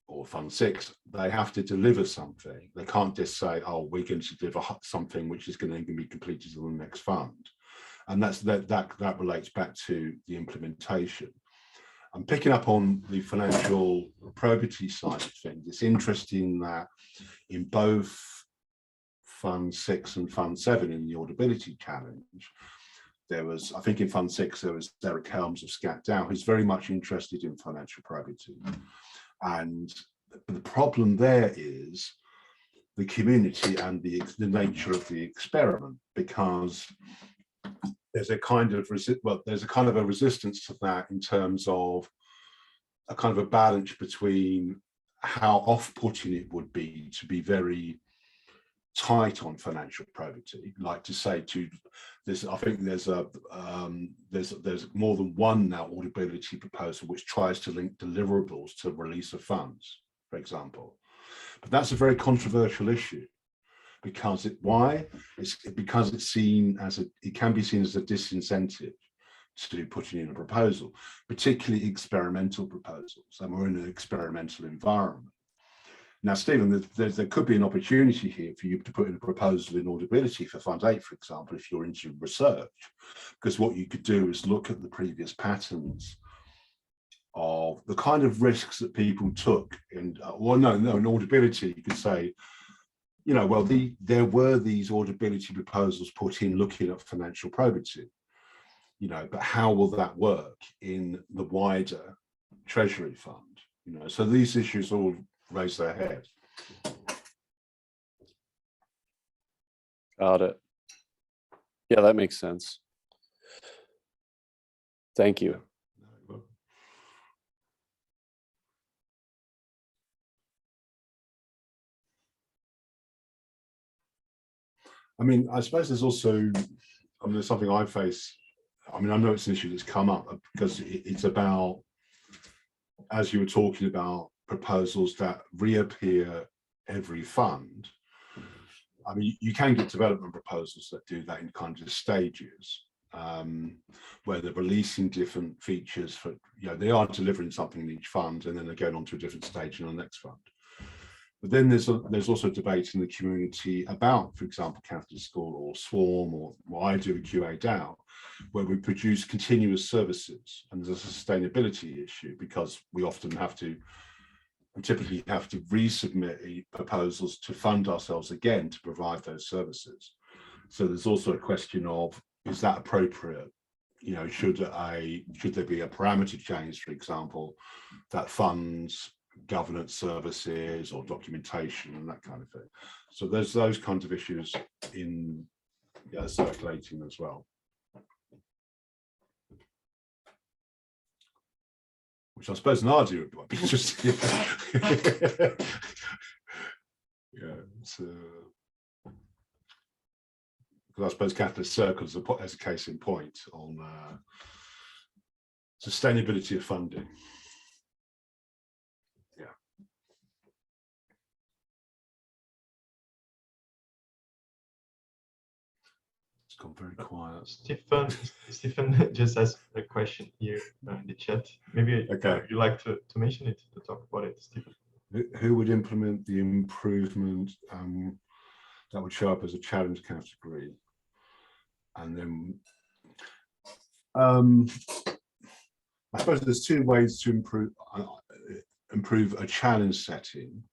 [SPEAKER 2] or Fund 6, they have to deliver something. They can't just say, "Oh, we're going to deliver something which is going to be completed in the next fund," and that relates back to the implementation. I'm picking up on the financial probity side of things. It's interesting that in both Fund 6 and Fund 7 in the Audibility Challenge, there was, I think in Fund 6, there was Derek Helms of ScatDow, who's very much interested in financial probity. And the problem there is the community and the nature of the experiment, because there's a kind of a resistance to that, in terms of a kind of a balance between how off-putting it would be to be very tight on financial probity, like to say to this. I think there's more than one now audibility proposal which tries to link deliverables to release of funds, for example. But that's a very controversial issue. Because because it's seen as it can be seen as a disincentive to putting in a proposal, particularly experimental proposals, and we're in an experimental environment. Now, Stephen, there could be an opportunity here for you to put in a proposal in Audibility for Fund 8, for example, if you're into research, because what you could do is look at the previous patterns of the kind of risks that people took, in Audibility, you could say, well, there were these audibility proposals put in looking at financial probity, but how will that work in the wider Treasury fund? So these issues all raise their head.
[SPEAKER 3] Got it. Yeah, that makes sense. Thank you.
[SPEAKER 2] I mean, I suppose there's also, there's something I face. I know it's an issue that's come up, because it's about, as you were talking about, proposals that reappear every fund. I mean, you can get development proposals that do that in kind of stages, where they're releasing different features for, they are delivering something in each fund, and then they're going on to a different stage in the next fund. But then there's also debate in the community about, for example, Catalyst School or Swarm, or what I do at QA-DAO, where we produce continuous services, and there's a sustainability issue, because we typically have to resubmit proposals to fund ourselves again to provide those services. So there's also a question of, is that appropriate? Should there be a parameter change, for example, that funds governance services or documentation and that kind of thing. So there's those kinds of issues in circulating as well. Which I suppose an argument would be just so because I suppose Catalyst circles as a case in point on sustainability of funding. Gone very quiet.
[SPEAKER 1] Stephen just asked a question here in the chat. Maybe you like to mention it, to talk about it, Stephen.
[SPEAKER 2] Who would implement the improvement that would show up as a challenge category? And then I suppose there's two ways to improve a challenge setting.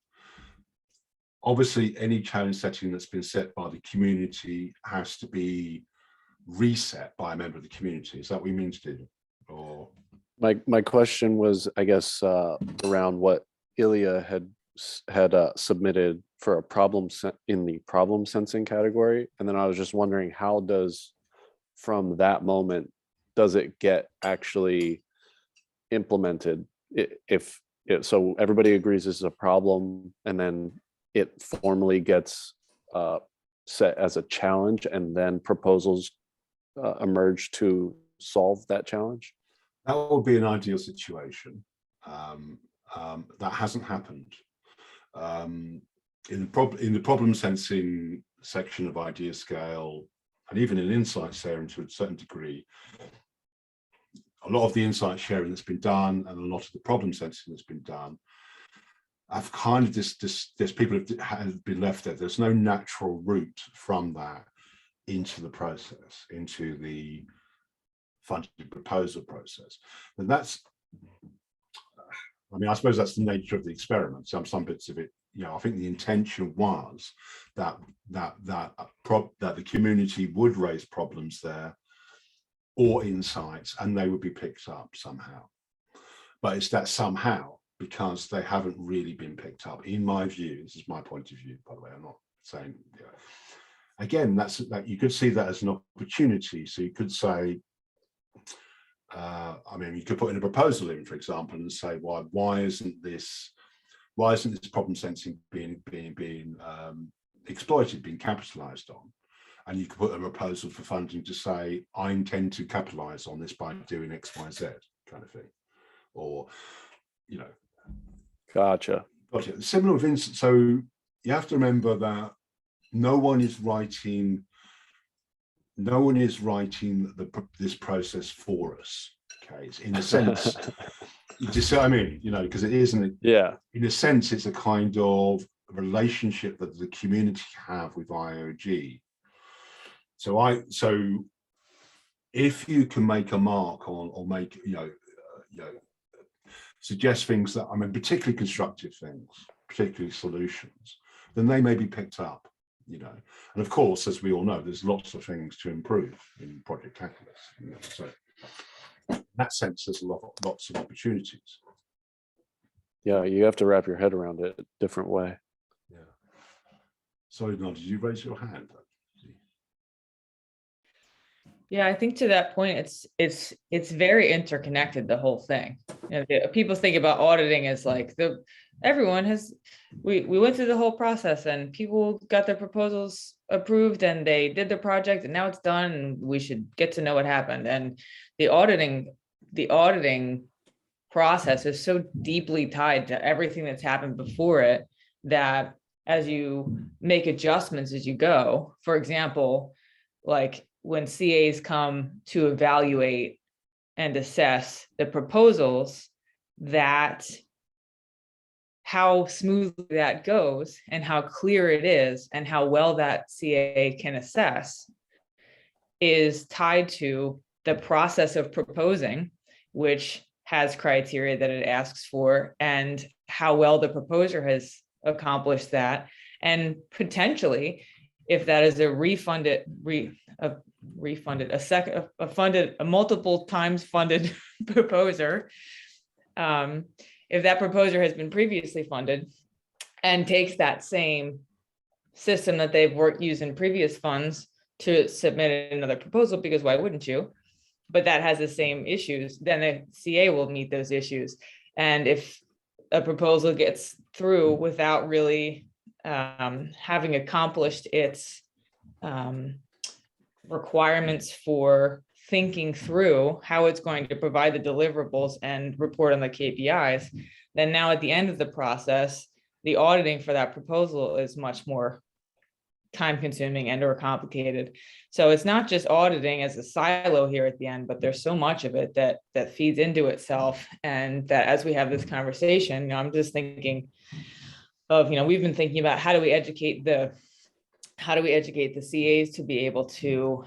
[SPEAKER 2] Obviously, any challenge setting that's been set by the community has to be reset by a member of the community. Is that what you mean, Stephen? Or
[SPEAKER 3] my question was, I guess, around what Ilya had submitted for a problem in the problem sensing category, and then I was just wondering, how does, from that moment, does it get actually implemented? If so everybody agrees this is a problem, and then it formally gets set as a challenge, and then proposals emerge to solve that challenge?
[SPEAKER 2] that would be an ideal situation. That hasn't happened. In the problem sensing section of idea scale, and even in insight sharing to a certain degree, a lot of the insight sharing that's been done and a lot of the problem sensing that's been done, I've kind of there's people have been left there. There's no natural route from that into the process, into the funding proposal process. And that's, I mean, I suppose that's the nature of the experiment. Some bits of it, I think the intention was that the community would raise problems there or insights, and they would be picked up somehow. But it's that somehow, because they haven't really been picked up, in my view. This is my point of view, by the way. I'm not saying, again, that you could see that as an opportunity. So you could say, I mean, you could put in a proposal in, for example, and say, why isn't this problem sensing being exploited, being capitalized on? And you could put a proposal for funding to say, I intend to capitalize on this by doing X, Y, Z kind of thing, or
[SPEAKER 3] Gotcha.
[SPEAKER 2] Similar with instance. So you have to remember that no one is writing this process for us. Okay, it's in a sense, you just see what I mean, because it isn't.
[SPEAKER 3] Yeah.
[SPEAKER 2] In a sense, it's a kind of relationship that the community have with IOG. So if you can make a mark on, or make suggest things that, I mean, particularly constructive things, particularly solutions, then they may be picked up. And of course, as we all know, there's lots of things to improve in Project Catalyst. So in that sense, there's lots of opportunities.
[SPEAKER 3] Yeah, you have to wrap your head around it a different way.
[SPEAKER 2] Yeah. Sorry, Nod, did you raise your hand?
[SPEAKER 5] Yeah, I think to that point, it's very interconnected, the whole thing. People think about auditing as like we went through the whole process and people got their proposals approved and they did the project and now it's done and we should get to know what happened. And the auditing process is so deeply tied to everything that's happened before it, that as you make adjustments as you go, for example, like when CAs come to evaluate and assess the proposals, that how smoothly that goes and how clear it is and how well that CA can assess is tied to the process of proposing, which has criteria that it asks for, and how well the proposer has accomplished that. And potentially, if that is a multiple times funded proposer, if that proposer has been previously funded and takes that same system that they've used in previous funds to submit another proposal, because why wouldn't you? But that has the same issues, then the CA will meet those issues. And if a proposal gets through without really having accomplished its requirements for thinking through how it's going to provide the deliverables and report on the KPIs, then now at the end of the process, the auditing for that proposal is much more time consuming and or complicated. So it's not just auditing as a silo here at the end, but there's so much of it that feeds into itself. And that as we have this conversation, I'm just thinking of, we've been thinking about how do we educate the CAs to be able to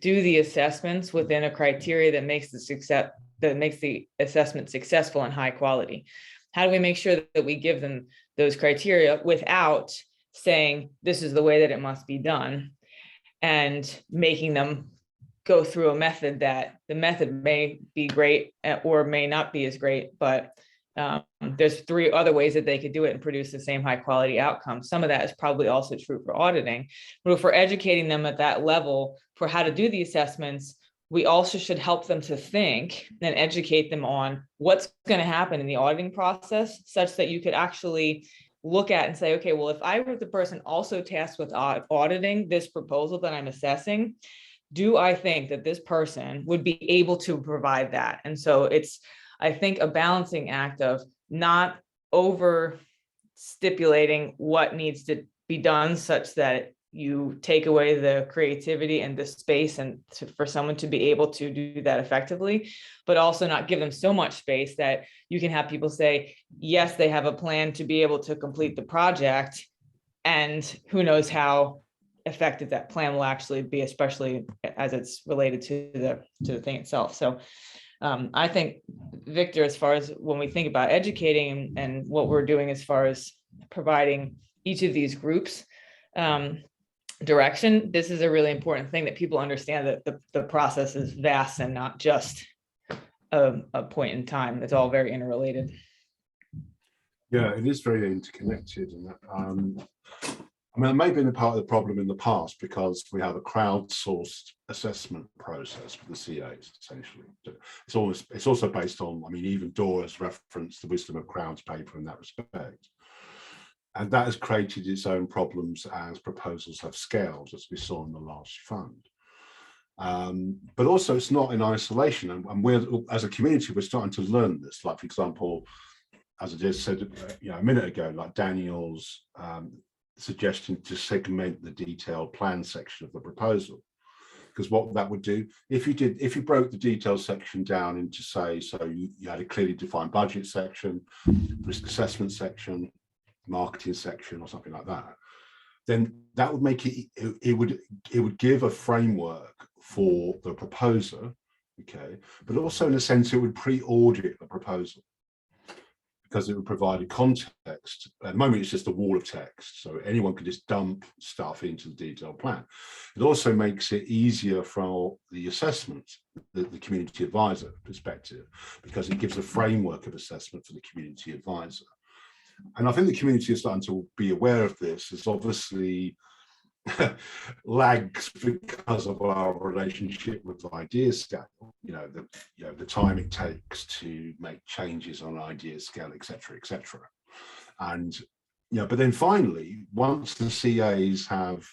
[SPEAKER 5] do the assessments within a criteria that makes the assessment successful and high quality. How do we make sure that we give them those criteria without saying this is the way that it must be done, and making them go through a method that the method may be great or may not be as great, but there's 3 other ways that they could do it and produce the same high quality outcome. Some of that is probably also true for auditing, but if we're educating them at that level for how to do the assessments, we also should help them to think and educate them on what's going to happen in the auditing process, such that you could actually look at and say, okay, well, if I were the person also tasked with auditing this proposal that I'm assessing, do I think that this person would be able to provide that? And so it's, I think, a balancing act of not over stipulating what needs to be done such that you take away the creativity and the space and for someone to be able to do that effectively, but also not give them so much space that you can have people say, yes, they have a plan to be able to complete the project, and who knows how effective that plan will actually be, especially as it's related to the thing itself. So I think, Victor, as far as when we think about educating and what we're doing as far as providing each of these groups direction, this is a really important thing, that people understand that the process is vast and not just a point in time. It's all very interrelated.
[SPEAKER 2] Yeah, it is very interconnected. And I mean, it may have been a part of the problem in the past because we have a crowdsourced assessment process for the CAs, essentially. It's also based on, I mean, even Dora's referenced the wisdom of crowds paper in that respect. And that has created its own problems as proposals have scaled, as we saw in the last fund. But also it's not in isolation. And we're, as a community, we're starting to learn this. Like, for example, as I just said a minute ago, like Daniel's suggestion to segment the detailed plan section of the proposal. Because what that would do, if you broke the detailed section down into, say, so you had a clearly defined budget section, risk assessment section, marketing section, or something like that, then that would make it would give a framework for the proposer, okay, but also in a sense it would pre-audit the proposal, because it would provide a context. At the moment it's just a wall of text, so anyone can just dump stuff into the detailed plan. It also makes it easier for the assessment, the community advisor perspective, because it gives a framework of assessment for the community advisor. And I think the community is starting to be aware of this. It's obviously lags because of our relationship with idea scale, the time it takes to make changes on idea scale, etc., etc. And but then finally, once the CAs have,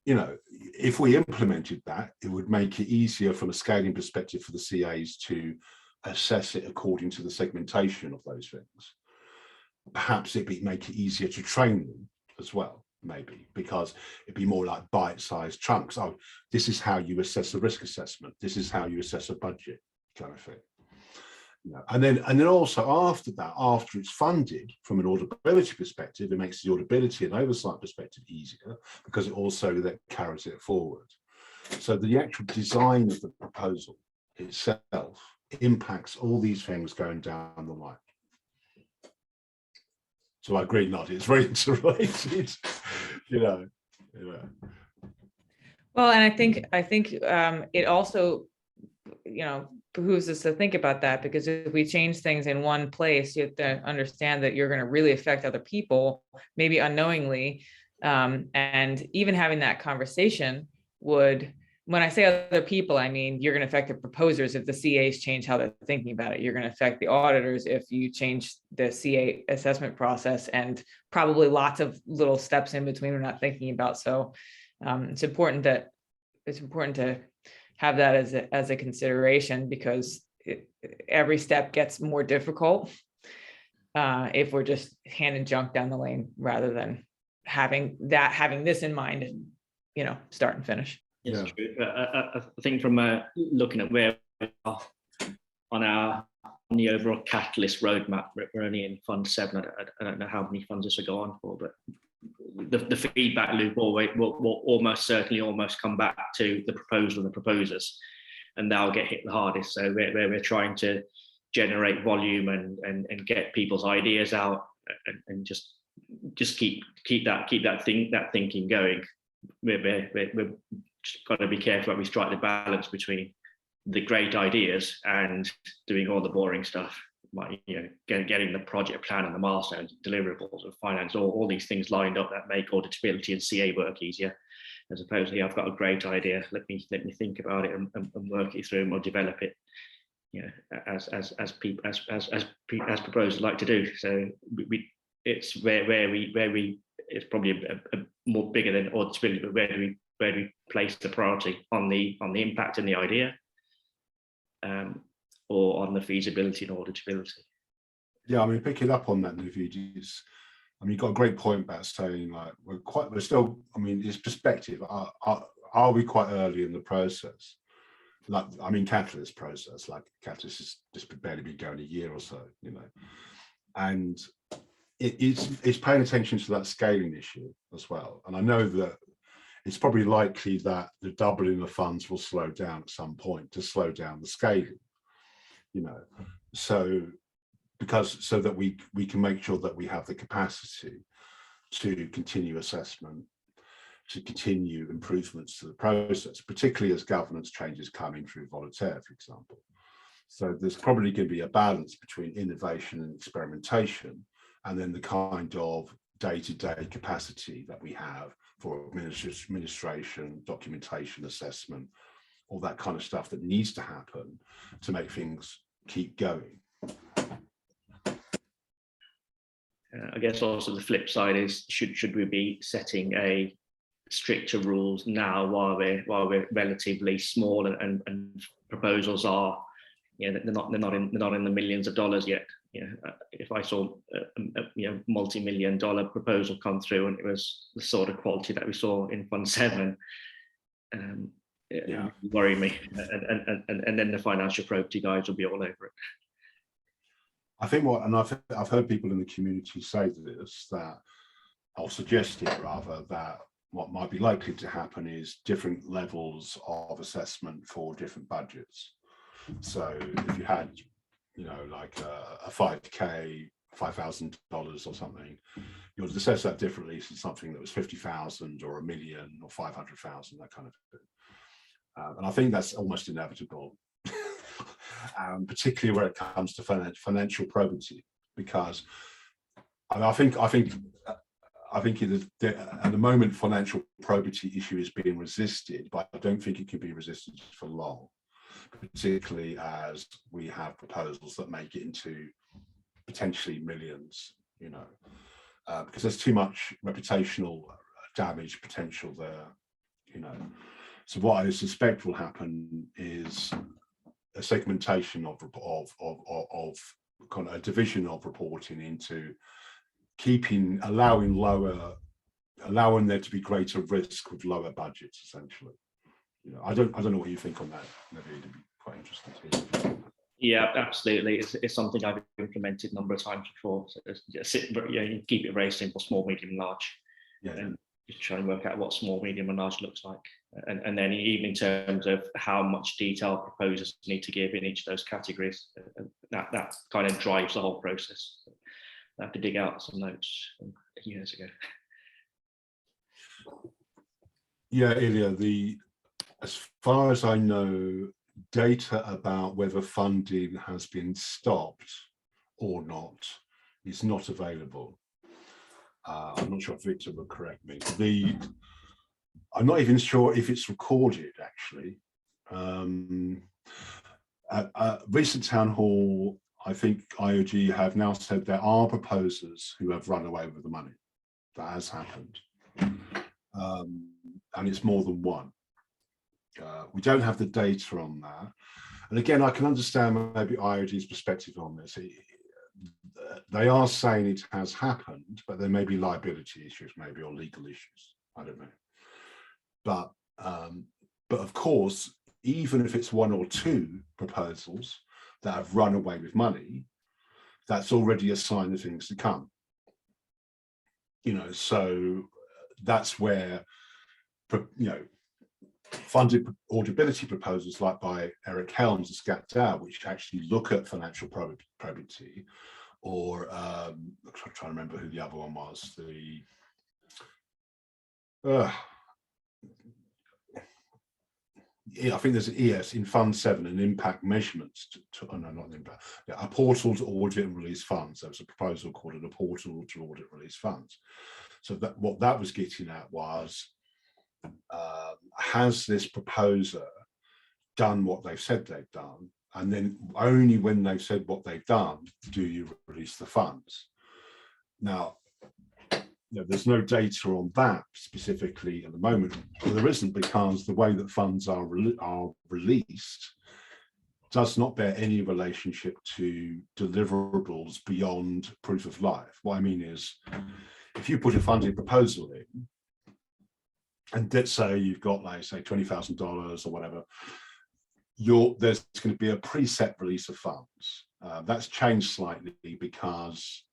[SPEAKER 2] if we implemented that, it would make it easier from a scaling perspective for the CAs to assess it according to the segmentation of those things. Perhaps it'd make it easier to train them as well, maybe, because it'd be more like bite-sized chunks. Oh, this is how you assess a risk assessment. This is how you assess a budget, kind of thing. And then also after that, after it's funded from an auditability perspective, it makes the auditability and oversight perspective easier, because it also then carries it forward. So the actual design of the proposal itself impacts all these things going down the line. So I agree, not it's very interrelated, Well,
[SPEAKER 5] and I think it also behooves us to think about that, because if we change things in one place, you have to understand that you're going to really affect other people, maybe unknowingly. And even having that conversation would, when I say other people, I mean, you're going to affect the proposers if the CAs change how they're thinking about it. You're going to affect the auditors if you change the CA assessment process, and probably lots of little steps in between we're not thinking about. So it's important to have that as a consideration, because every step gets more difficult if we're just handing junk down the lane rather than having this in mind and start and finish.
[SPEAKER 6] It's true. I think from looking at where we are on the overall Catalyst roadmap, we're only in Fund 7. I don't know how many funds this will go on for, but the feedback loop will almost certainly come back to the proposal and the proposers, and they'll get hit the hardest. So we're trying to generate volume and get people's ideas out, and just keep that thinking going. We're just got to be careful that we strike the balance between the great ideas and doing all the boring stuff, like getting the project plan and the milestones, deliverables, and finance, all these things lined up that make auditability and CA work easier, as opposed to, I've got a great idea, let me think about it and work it through, or develop it, as proposers like to do. So it's where we it's probably a more bigger than auditability, but where do we place the priority on the impact and the idea, or on the feasibility and auditability?
[SPEAKER 2] Yeah, I mean, picking up on that, Naveed, you've got a great point about saying, like, we're still, it's perspective. Are we quite early in the process? Like, Catalyst process, like Catalyst has just barely been going a year or so, and it's paying attention to that scaling issue as well. And I know that it's probably likely that the doubling of funds will slow down at some point to slow down the scaling, so that we can make sure that we have the capacity to continue assessment, to continue improvements to the process, particularly as governance changes come in through Voltaire, for example. So there's probably going to be a balance between innovation and experimentation, and then the kind of day-to-day capacity that we have for administration, documentation, assessment, all that kind of stuff that needs to happen to make things keep going.
[SPEAKER 6] I guess also the flip side is, should we be setting a stricter rules now while we're relatively small and proposals are, they're not in the millions of dollars yet. If I saw a multi-million-dollar proposal come through and it was the sort of quality that we saw in Fund 7, it would worry me, and then the financial probity guys will be all over it.
[SPEAKER 2] I think I've heard people in the community say this, that I'll suggest it rather, that what might be likely to happen is different levels of assessment for different budgets. So if you had, like a 5K, $5,000 or something, you would assess that differently to something that was 50,000 or $1 million or 500,000, that kind of thing. And I think that's almost inevitable, particularly where it comes to financial probity, because I think it is, at the moment, financial probity issue is being resisted, but I don't think it can be resisted for long, particularly as we have proposals that make it into potentially millions, because there's too much reputational damage potential there, So what I suspect will happen is a segmentation of kind of a division of reporting into allowing there to be greater risk with lower budgets, essentially. I don't know what you think on that. Maybe it'd be quite interesting to hear.
[SPEAKER 6] Yeah, absolutely. It's something I've implemented a number of times before. So you keep it very simple: small, medium, large.
[SPEAKER 2] Yeah.
[SPEAKER 6] And just try and work out what small, medium, and large looks like. And then even in terms of how much detail proposers need to give in each of those categories, that kind of drives the whole process. I have to dig out some notes from years ago.
[SPEAKER 2] Yeah, Ilya, as far as I know, data about whether funding has been stopped or not is not available. I'm not sure if Victor will correct me. I'm not even sure if it's recorded, actually. At recent town hall, I think IOG have now said there are proposers who have run away with the money. That has happened. And it's more than one. We don't have the data on that. And again, I can understand maybe IOG's perspective on this. They are saying it has happened, but there may be liability issues, maybe, or legal issues. I don't know. But of course, even if it's one or two proposals that have run away with money, that's already a sign of things to come. You know, so that's where, you know, funded audibility proposals like by Eric Helms and Scott Dow, which actually look at financial probity, or I'm trying to remember who the other one was. Yeah, I think there's an ES in Fund 7, an impact measurements oh no, not an impact, yeah, a portal to audit and release funds. There was a proposal called a portal to audit and release funds. So that what that was getting at was, has this proposer done what they've said they've done? And then only when they've said what they've done do you release the funds. Now, you know, there's no data on that specifically at the moment. Well, there isn't, because the way that funds are released does not bear any relationship to deliverables beyond proof of life. What I mean is, if you put a funding proposal in, and let's say you've got, like, say, $20,000 or whatever, there's going to be a preset release of funds. That's changed slightly because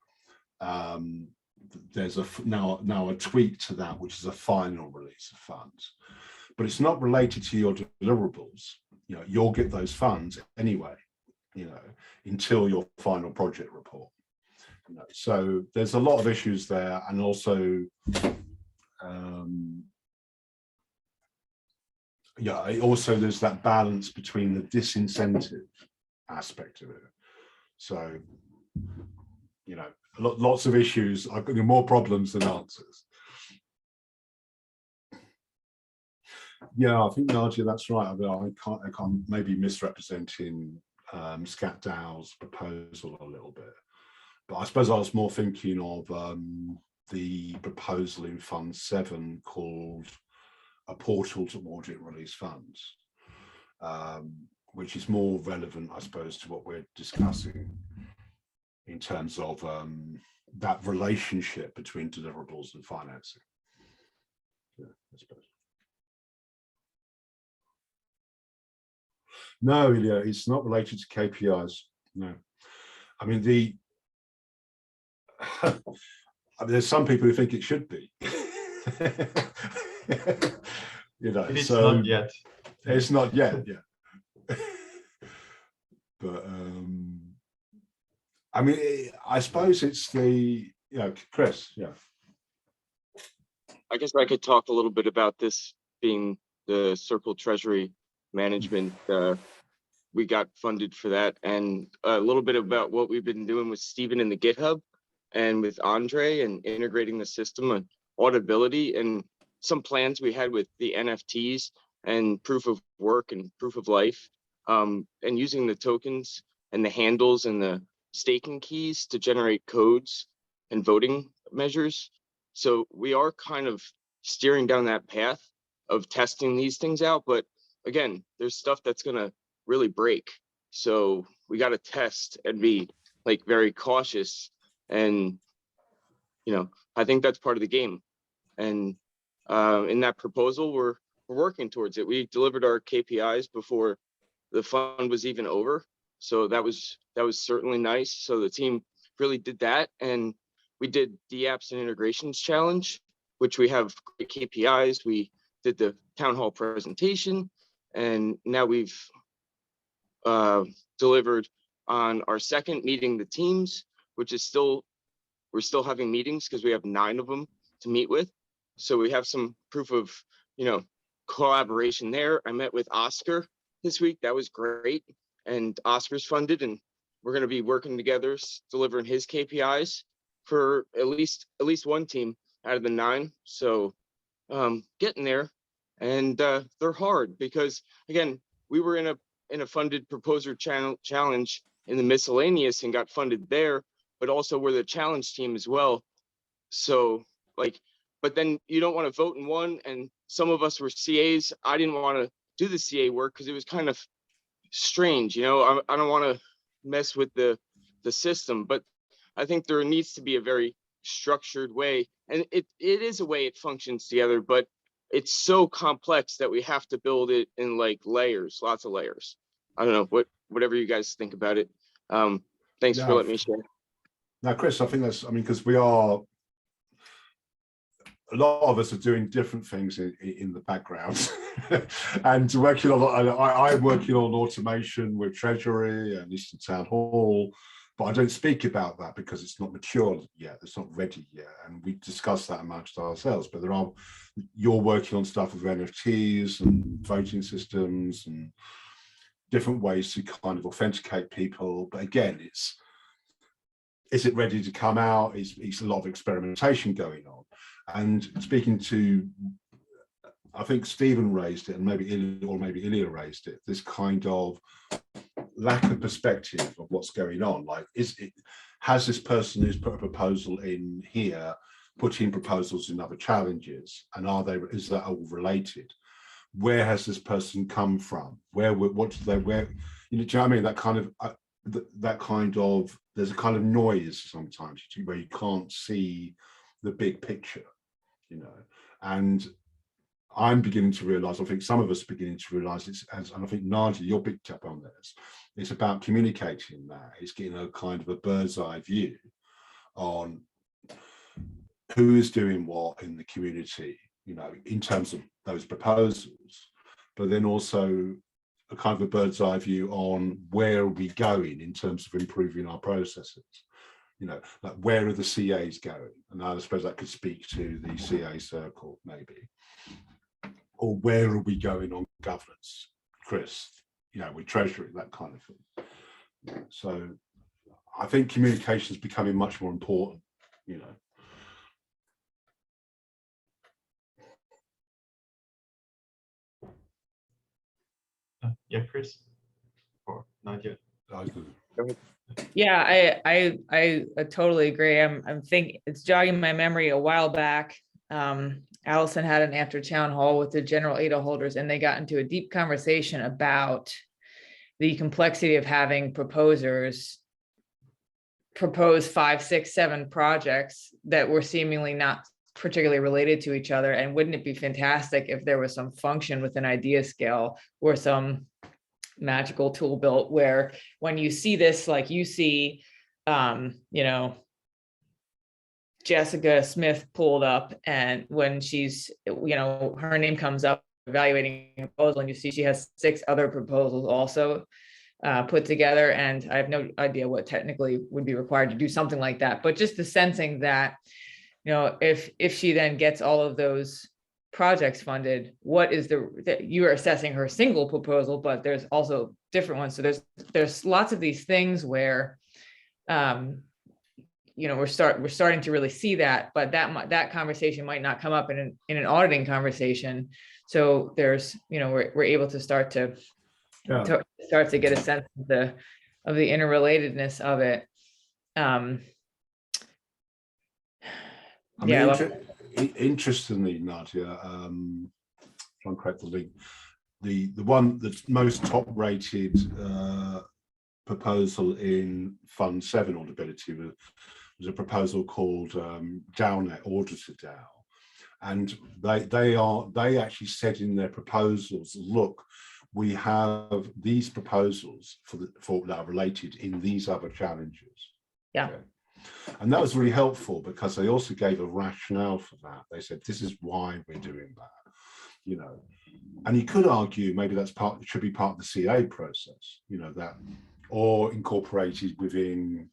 [SPEAKER 2] there's now a tweak to that, which is a final release of funds, but it's not related to your deliverables. You know, you'll get those funds anyway, you know, until your final project report. You know, so there's a lot of issues there, and also yeah, also there's that balance between the disincentive aspect of it. So, you know, lots of issues. I've got more problems than answers. Yeah, I think, Nadia, that's right. I mean, I can't maybe misrepresenting Scat Dow's proposal a little bit, but I suppose I was more thinking of the proposal in Fund 7 called a portal to audit and release funds, which is more relevant, I suppose, to what we're discussing in terms of that relationship between deliverables and financing. Yeah, I suppose. No, Ilya, it's not related to KPIs. No, I mean I mean, there's some people who think it should be. You know,
[SPEAKER 1] it's
[SPEAKER 2] so
[SPEAKER 1] not yet.
[SPEAKER 2] It's not yet, yeah. But I mean, I suppose it's the, you know, Chris, yeah.
[SPEAKER 7] I guess I could talk a little bit about this being the Circle Treasury management. We got funded for that, and a little bit about what we've been doing with Stephen in the GitHub and with Andre, and integrating the system and Audibility, and some plans we had with the NFTs and proof of work and proof of life, and using the tokens and the handles and the staking keys to generate codes and voting measures. So we are kind of steering down that path of testing these things out. But again, there's stuff that's going to really break. So we got to test and be like very cautious. And, you know, I think that's part of the game. And in that proposal, we're working towards it. We delivered our KPIs before the fund was even over. So that was certainly nice. So the team really did that. And we did the apps and integrations challenge, which we have great KPIs. We did the town hall presentation, and now we've delivered on our second meeting the teams, which is we're still having meetings because we have 9 of them to meet with. So we have some proof of, you know, collaboration there. I met with Oscar this week. That was great. And Oscar's funded, and we're going to be working together, delivering his KPIs for at least one team out of the 9. So getting there, and they're hard because, again, we were in a funded proposer challenge in the miscellaneous and got funded there, but also we're the challenge team as well. So like, but then you don't want to vote in one, and some of us were CAs. I didn't want to do the CA work because it was kind of strange, you know. I don't want to mess with the system, but I think there needs to be a very structured way, and it is a way it functions together, but it's so complex that we have to build it in like layers, lots of layers. I don't know, whatever you guys think about it. Thanks for letting me share.
[SPEAKER 2] Now, Chris, I think that's, I mean, because we are, a lot of us are doing different things in the background and working on, I'm working on automation with Treasury and Eastern Town Hall, but I don't speak about that because it's not mature yet, it's not ready yet. And we discussed that amongst ourselves, but you're working on stuff with NFTs and voting systems and different ways to kind of authenticate people. But again, is it ready to come out? It's a lot of experimentation going on. And speaking to, I think Stephen raised it, and maybe Ilya raised it, this kind of lack of perspective of what's going on. Like, has this person who's put a proposal in here put in proposals in other challenges, and is that all related? Where has this person come from? What do they, where, you know, do you know what I mean? That kind of, there's a kind of noise sometimes where you can't see the big picture, you know. And I'm beginning to realize, I think some of us are beginning to realize and I think Nadia, you're picked up on this, it's about communicating that. It's getting a kind of a bird's eye view on who is doing what in the community, you know, in terms of those proposals, but then also a kind of a bird's eye view on where are we going in terms of improving our processes. You know, like where are the CAs going? And I suppose that could speak to the CA circle maybe. Or where are we going on governance, Chris, you know, with Treasury, that kind of thing. So I think communication is becoming much more important, you know.
[SPEAKER 1] Yeah, Chris or Nadia.
[SPEAKER 5] Yeah, I totally agree. I'm thinking, it's jogging my memory. A while back, Allison had an after town hall with the general ADA holders, and they got into a deep conversation about the complexity of having proposers propose 5, 6, 7 projects that were seemingly not particularly related to each other. And wouldn't it be fantastic if there was some function with an idea scale or some magical tool built where when you see this, like you see, you know, Jessica Smith pulled up, and when she's, you know, her name comes up evaluating a proposal, and you see she has 6 other proposals also put together. And I have no idea what technically would be required to do something like that, but just the sensing that, you know, if she then gets all of those projects funded, what is that you are assessing her single proposal, but there's also different ones. So there's lots of these things where, you know, we're starting to really see that, but that conversation might not come up in an auditing conversation. So there's, you know, we're able to start to get a sense of the interrelatedness of it.
[SPEAKER 2] I mean, interestingly, Nadia, trying to correct the link, the one that's most top rated proposal in Fund 7 Audibility was a proposal called DAO-net, Auditor DAO. And they actually said in their proposals, look, we have these proposals for that are related in these other challenges.
[SPEAKER 5] Yeah.
[SPEAKER 2] Okay. And that was really helpful because they also gave a rationale for that. They said, this is why we're doing that, you know. And you could argue maybe that's should be part of the CA process, you know, that, or incorporated within,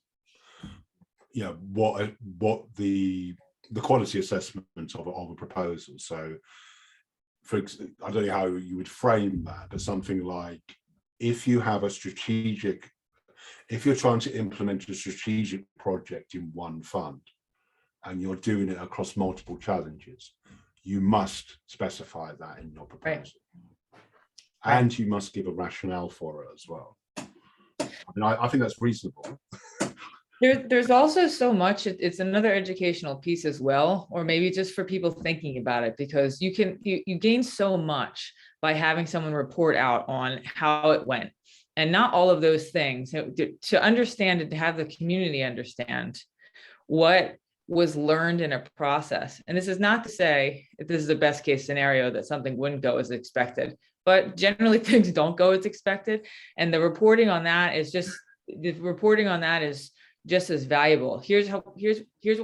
[SPEAKER 2] you know, what the quality assessment of a proposal. So I don't know how you would frame that, but something like if you have a strategic, if you're trying to implement a strategic project in one fund and you're doing it across multiple challenges, you must specify that in your proposal.
[SPEAKER 5] Right.
[SPEAKER 2] And you must give a rationale for it as well. I mean, I think that's reasonable.
[SPEAKER 5] There's also so much, it's another educational piece as well, or maybe just for people thinking about it, because you gain so much by having someone report out on how it went. And not all of those things, to understand and to have the community understand what was learned in a process. And this is not to say if this is the best case scenario that something wouldn't go as expected, but generally things don't go as expected. And the reporting on that is just as valuable. Here's what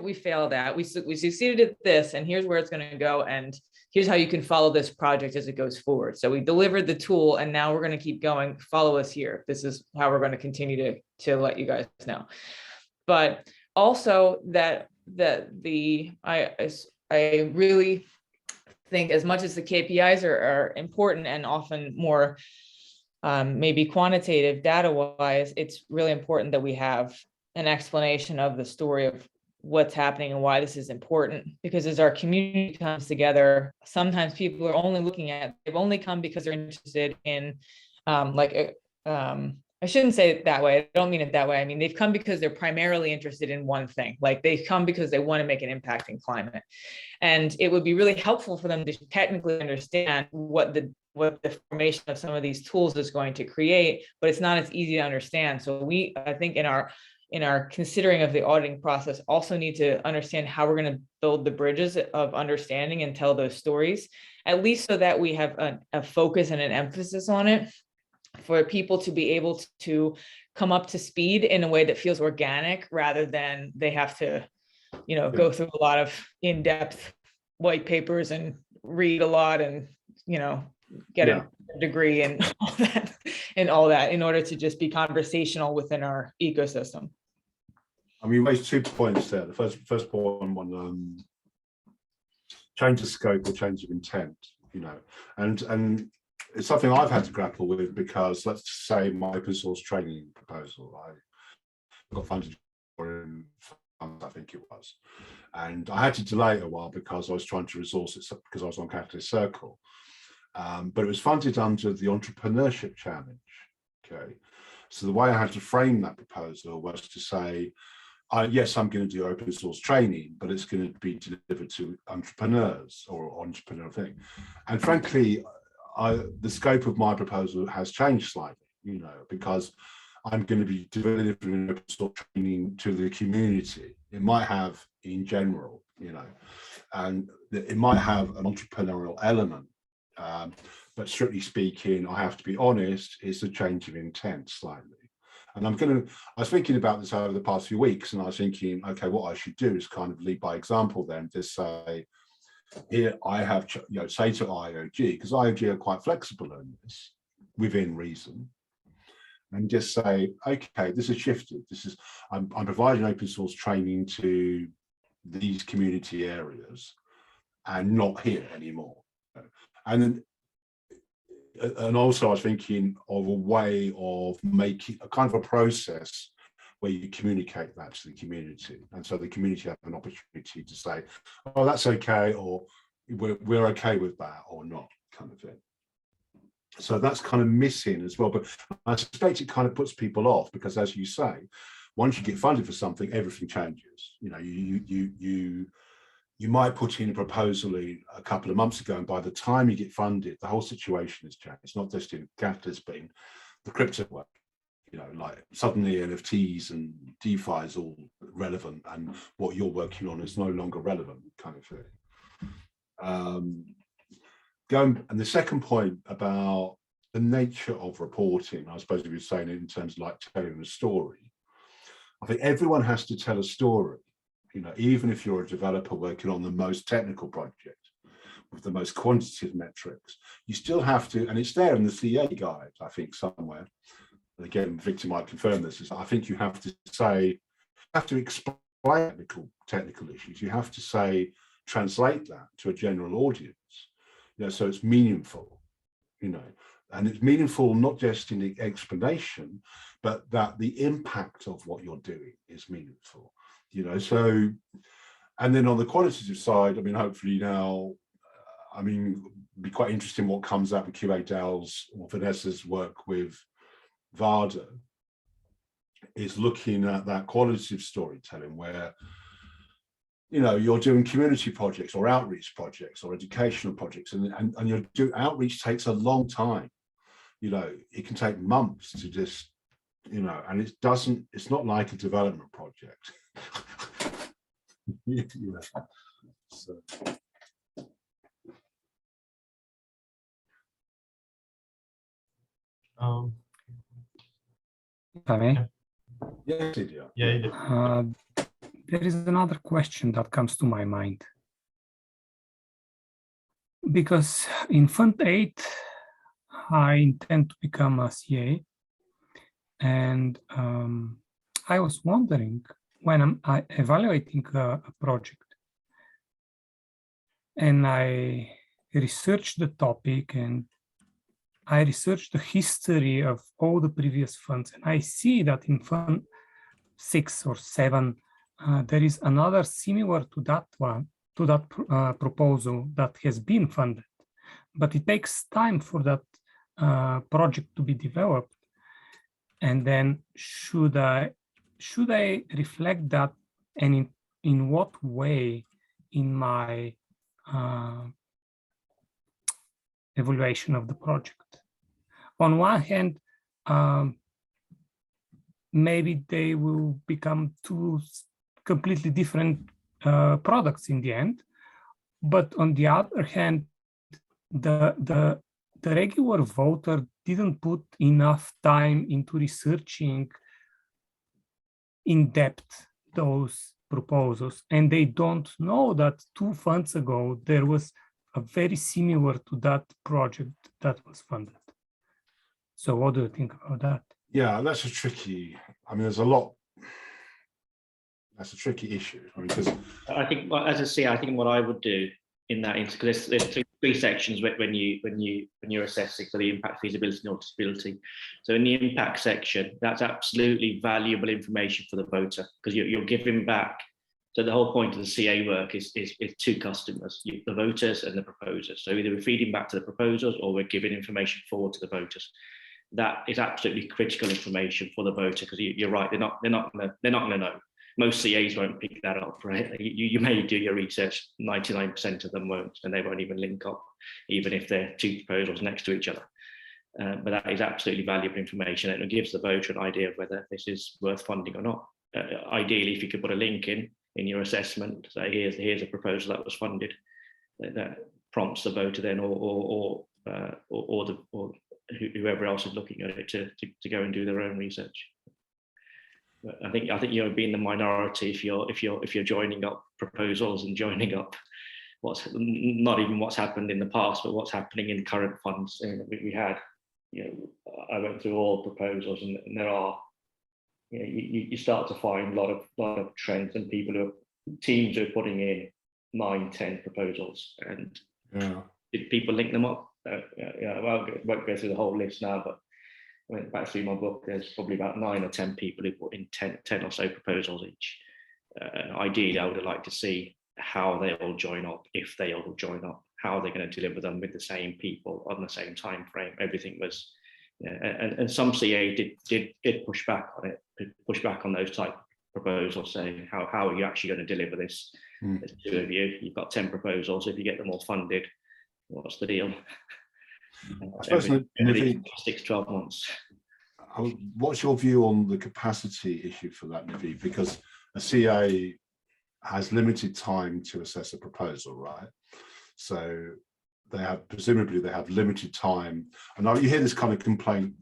[SPEAKER 5] we failed at. We succeeded at this, and here's where it's going to go. And here's how you can follow this project as it goes forward. So we delivered the tool, and now we're going to keep going. Follow us here. This is how we're going to continue to let you guys know. But also I really think, as much as the KPIs are important and often more maybe quantitative data wise, it's really important that we have an explanation of the story of what's happening and why this is important. Because as our community comes together, sometimes people are they've only come because they're interested in I shouldn't say it that way. I don't mean it that way. I mean, they've come because they're primarily interested in one thing. Like, they've come because they want to make an impact in climate. And it would be really helpful for them to technically understand what the formation of some of these tools is going to create, but it's not as easy to understand. So I think in our considering of the auditing process, also need to understand how we're going to build the bridges of understanding and tell those stories, at least so that we have a focus and an emphasis on it, for people to be able to come up to speed in a way that feels organic, rather than they have to, go through a lot of in-depth white papers and read a lot and, get a degree and all that in order to just be conversational within our ecosystem.
[SPEAKER 2] I mean, you raised 2 points there. The first point on change of scope or change of intent, and it's something I've had to grapple with, because let's say my open source training proposal, I got funded for in funds, I think it was, and I had to delay it a while because I was trying to resource it, because I was on Catalyst Circle, but it was funded under the Entrepreneurship Challenge. Okay, so the way I had to frame that proposal was to say, yes, I'm going to do open source training, but it's going to be delivered to entrepreneurs or entrepreneur thing. And frankly, the scope of my proposal has changed slightly, because I'm going to be delivering open source training to the community. It might have in general, and it might have an entrepreneurial element, but strictly speaking, I have to be honest, it's a change of intent slightly. And I was thinking about this over the past few weeks, and I was thinking, okay, what I should do is kind of lead by example then, to say, here I have, say to IOG, because IOG are quite flexible in this, within reason, and just say, okay, this has shifted. I'm providing open source training to these community areas, and not here anymore. And also I was thinking of a way of making a kind of a process where you communicate that to the community, and so the community have an opportunity to say, oh, that's okay, or we're okay with that, or not, kind of thing. So that's kind of missing as well, but I suspect it kind of puts people off, because, as you say, once you get funded for something, everything changes. You might put in a proposal a couple of months ago, and by the time you get funded, the whole situation has changed. It's not just in Catalyst, but in the crypto world. Like suddenly NFTs and DeFi is all relevant, and what you're working on is no longer relevant, kind of thing. And the second point about the nature of reporting, I suppose if you're saying it in terms of like telling a story, I think everyone has to tell a story. Even if you're a developer working on the most technical project with the most quantitative metrics, you still have to, and it's there in the CA guide, I think, somewhere. Again, Victor might confirm this, is I think you have to explain technical issues. You have to translate that to a general audience, so it's meaningful, And it's meaningful not just in the explanation, but that the impact of what you're doing is meaningful, you know. So, and then on the qualitative side, I mean, hopefully now, I mean, it'd be quite interesting what comes out of QA Dell's or Vanessa's work with VADA, is looking at that qualitative storytelling where, you know, you're doing community projects or outreach projects or educational projects, and you're doing outreach takes a long time. You know, it can take months to just, you know, and it's not like a development project. Yeah. So.
[SPEAKER 4] If I may.
[SPEAKER 2] Yes, yeah.
[SPEAKER 4] There is another question that comes to my mind. Because in Fund 8, I intend to become a CA. And I was wondering, when I'm evaluating a project, and I researched the topic and I researched the history of all the previous funds, and I see that in Fund 6 or 7, there is another similar to that one, to that proposal that has been funded, but it takes time for that project to be developed. And then should I reflect that, and in what way in my evaluation of the project? On one hand, maybe they will become two completely different products in the end, but on the other hand, the regular voter didn't put enough time into researching in depth those proposals, and they don't know that 2 funds ago there was a very similar to that project that was funded. So what do you think about that?
[SPEAKER 2] Yeah, that's a tricky, I mean, there's a lot, that's a tricky issue. I mean, because
[SPEAKER 6] I think, as a CA, I think what I would do in that instance, because there's three sections when you're assessing for the impact, feasibility, and auditability. So in the impact section, that's absolutely valuable information for the voter, because you're giving back. So the whole point of the CA work is 2 customers, the voters and the proposers. So either we're feeding back to the proposers or we're giving information forward to the voters. That is absolutely critical information for the voter, because you're right, they're not gonna know. Most CAs won't pick that up, right? You may do your research, 99% of them won't, and they won't even link up, even if they're 2 proposals next to each other. But that is absolutely valuable information, and it gives the voter an idea of whether this is worth funding or not. Ideally, if you could put a link in your assessment, say here's a proposal that was funded, that prompts the voter then, or whoever else is looking at it to go and do their own research. I think you'll be in the minority if you're joining up proposals and joining up what's not even what's happened in the past, but what's happening in current funds. We had, you know, I went through all proposals, and there are, you know, you start to find a lot of trends, and teams are putting in 9-10 proposals, and did people link them up? Yeah, well, I won't go through the whole list now, but I went back through my book. There's probably about 9 or 10 people who put in 10 or so proposals each. Ideally, I would have liked to see how they all join up, if they all join up, how they're going to deliver them with the same people on the same time frame. Everything was, and some CA did push back on it, push back on those type of proposals, saying how are you actually going to deliver this? There's 2 of you, you've got 10 proposals. If you get them all funded, what's the deal?
[SPEAKER 2] I suppose Naveed,
[SPEAKER 6] 6 to 12 months.
[SPEAKER 2] What's your view on the capacity issue for that, Naveed? Because a CA has limited time to assess a proposal, right? So presumably they have limited time. And now you hear this kind of complaint,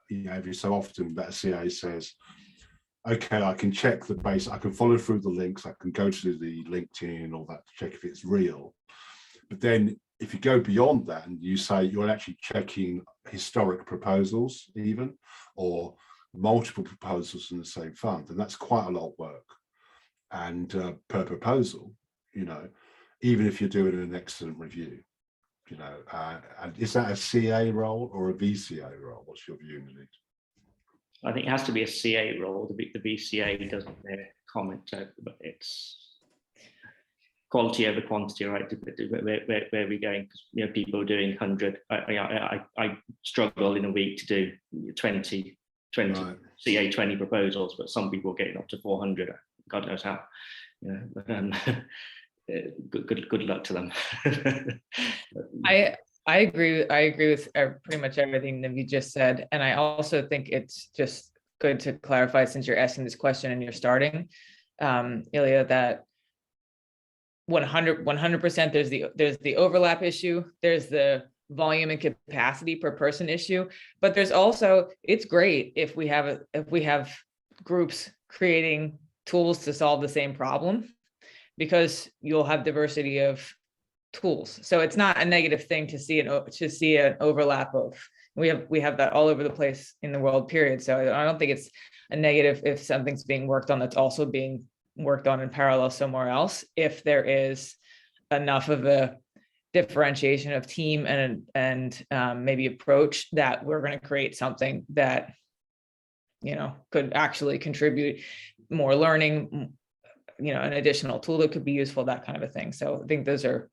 [SPEAKER 2] you know, every so often, that a CA says, okay, I can check the base, I can follow through the links, I can go to the LinkedIn and all that to check if it's real. But then if you go beyond that and you say you're actually checking historic proposals even, or multiple proposals in the same fund, and that's quite a lot of work. And per proposal, you know, even if you're doing an excellent review. and is that a CA role or a VCA role? What's your view, Naveed?
[SPEAKER 6] I think it has to be a CA role. The VCA doesn't comment, but it's quality over quantity, right? Where are we going? Because people are doing 100. I struggle in a week to do 20 right. CA 20 proposals, but some people are getting up to 400. God knows how. Good luck to them.
[SPEAKER 5] I agree with pretty much everything that you just said, and I also think it's just good to clarify, since you're asking this question and you're starting, Ilya, that 100% there's the overlap issue, there's the volume and capacity per person issue, but there's also, it's great if we have groups creating tools to solve the same problem, because you'll have diversity of tools. So it's not a negative thing to see an overlap of, we have that all over the place in the world, period. So I don't think it's a negative if something's being worked on that's also being worked on in parallel somewhere else, if there is enough of a differentiation of team and maybe approach that we're going to create something that could actually contribute more learning, an additional tool that could be useful, that kind of a thing. So I think those are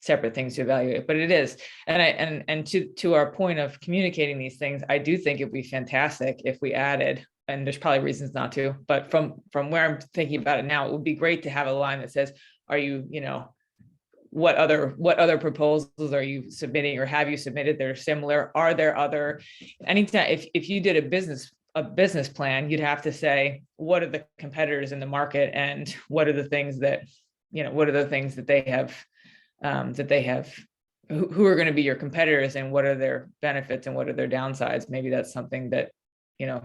[SPEAKER 5] separate things to evaluate, but it is. And to our point of communicating these things, I do think it'd be fantastic if we added, and there's probably reasons not to, but from where I'm thinking about it now, it would be great to have a line that says, are you, what other proposals are you submitting, or have you submitted that are similar? Are there other, anytime, if you did a business plan, you'd have to say, what are the competitors in the market, and what are the things that, they have, who are going to be your competitors, and what are their benefits and what are their downsides? Maybe that's something that,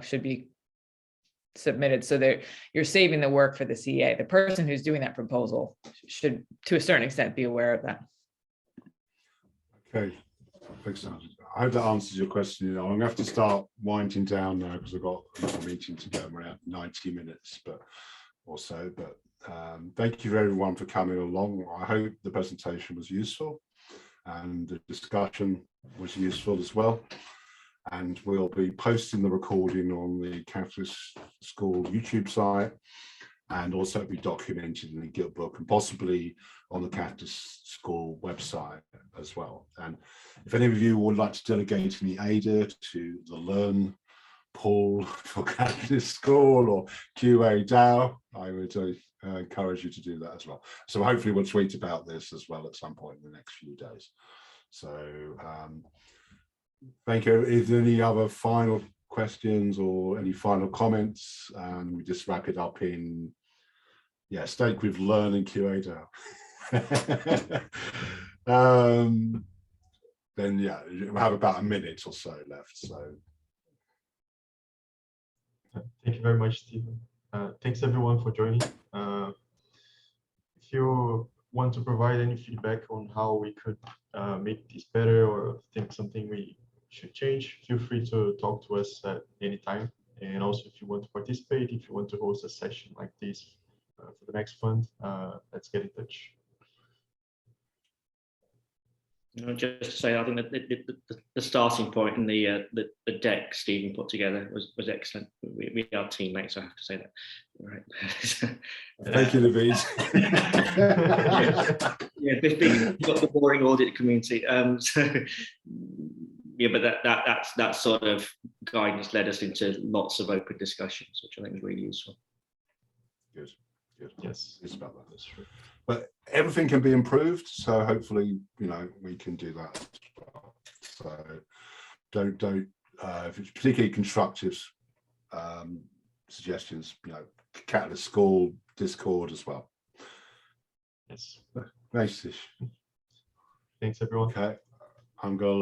[SPEAKER 5] should be submitted, so that you're saving the work for the CA. The person who's doing that proposal should, to a certain extent, be aware of that.
[SPEAKER 2] Okay, thanks. I hope that answers your question. I'm going to have to start winding down now because I've got a meeting to go around 90 minutes, or so. But thank you everyone for coming along. I hope the presentation was useful and the discussion was useful as well. And we'll be posting the recording on the Kpis School YouTube site, and also be documented in the Guild book and possibly on the Kpis School website as well. And if any of you would like to delegate any ADA to the Learn pool for Kpis School or QA DAO, I would encourage you to do that as well. So hopefully we'll tweet about this as well at some point in the next few days. So thank you. Is there any other final questions or any final comments? We just wrap it up in, stake with Learn and QA DAO. Then we'll have about a minute or so left. So
[SPEAKER 1] thank you very much, Stephen. Thanks everyone for joining. If you want to provide any feedback on how we could make this better, or think something we should change, feel free to talk to us at any time. And also, if you want to participate, if you want to host a session like this for the next fund, let's get in touch.
[SPEAKER 6] Just to say, I think that the starting point and the deck Stephen put together was excellent. We are teammates, I have to say that. Right.
[SPEAKER 2] Thank you, Naveed.
[SPEAKER 6] You've got the boring audit community. But that sort of guidance led us into lots of open discussions, which I think is really useful.
[SPEAKER 2] Good.
[SPEAKER 1] Yes,
[SPEAKER 2] it's about that. That's true. But everything can be improved, so hopefully, we can do that as well. So don't if it's particularly constructive suggestions, Kpis School Discord as well.
[SPEAKER 1] Yes.
[SPEAKER 2] Nice.
[SPEAKER 1] Thanks everyone.
[SPEAKER 2] Okay, I'm going to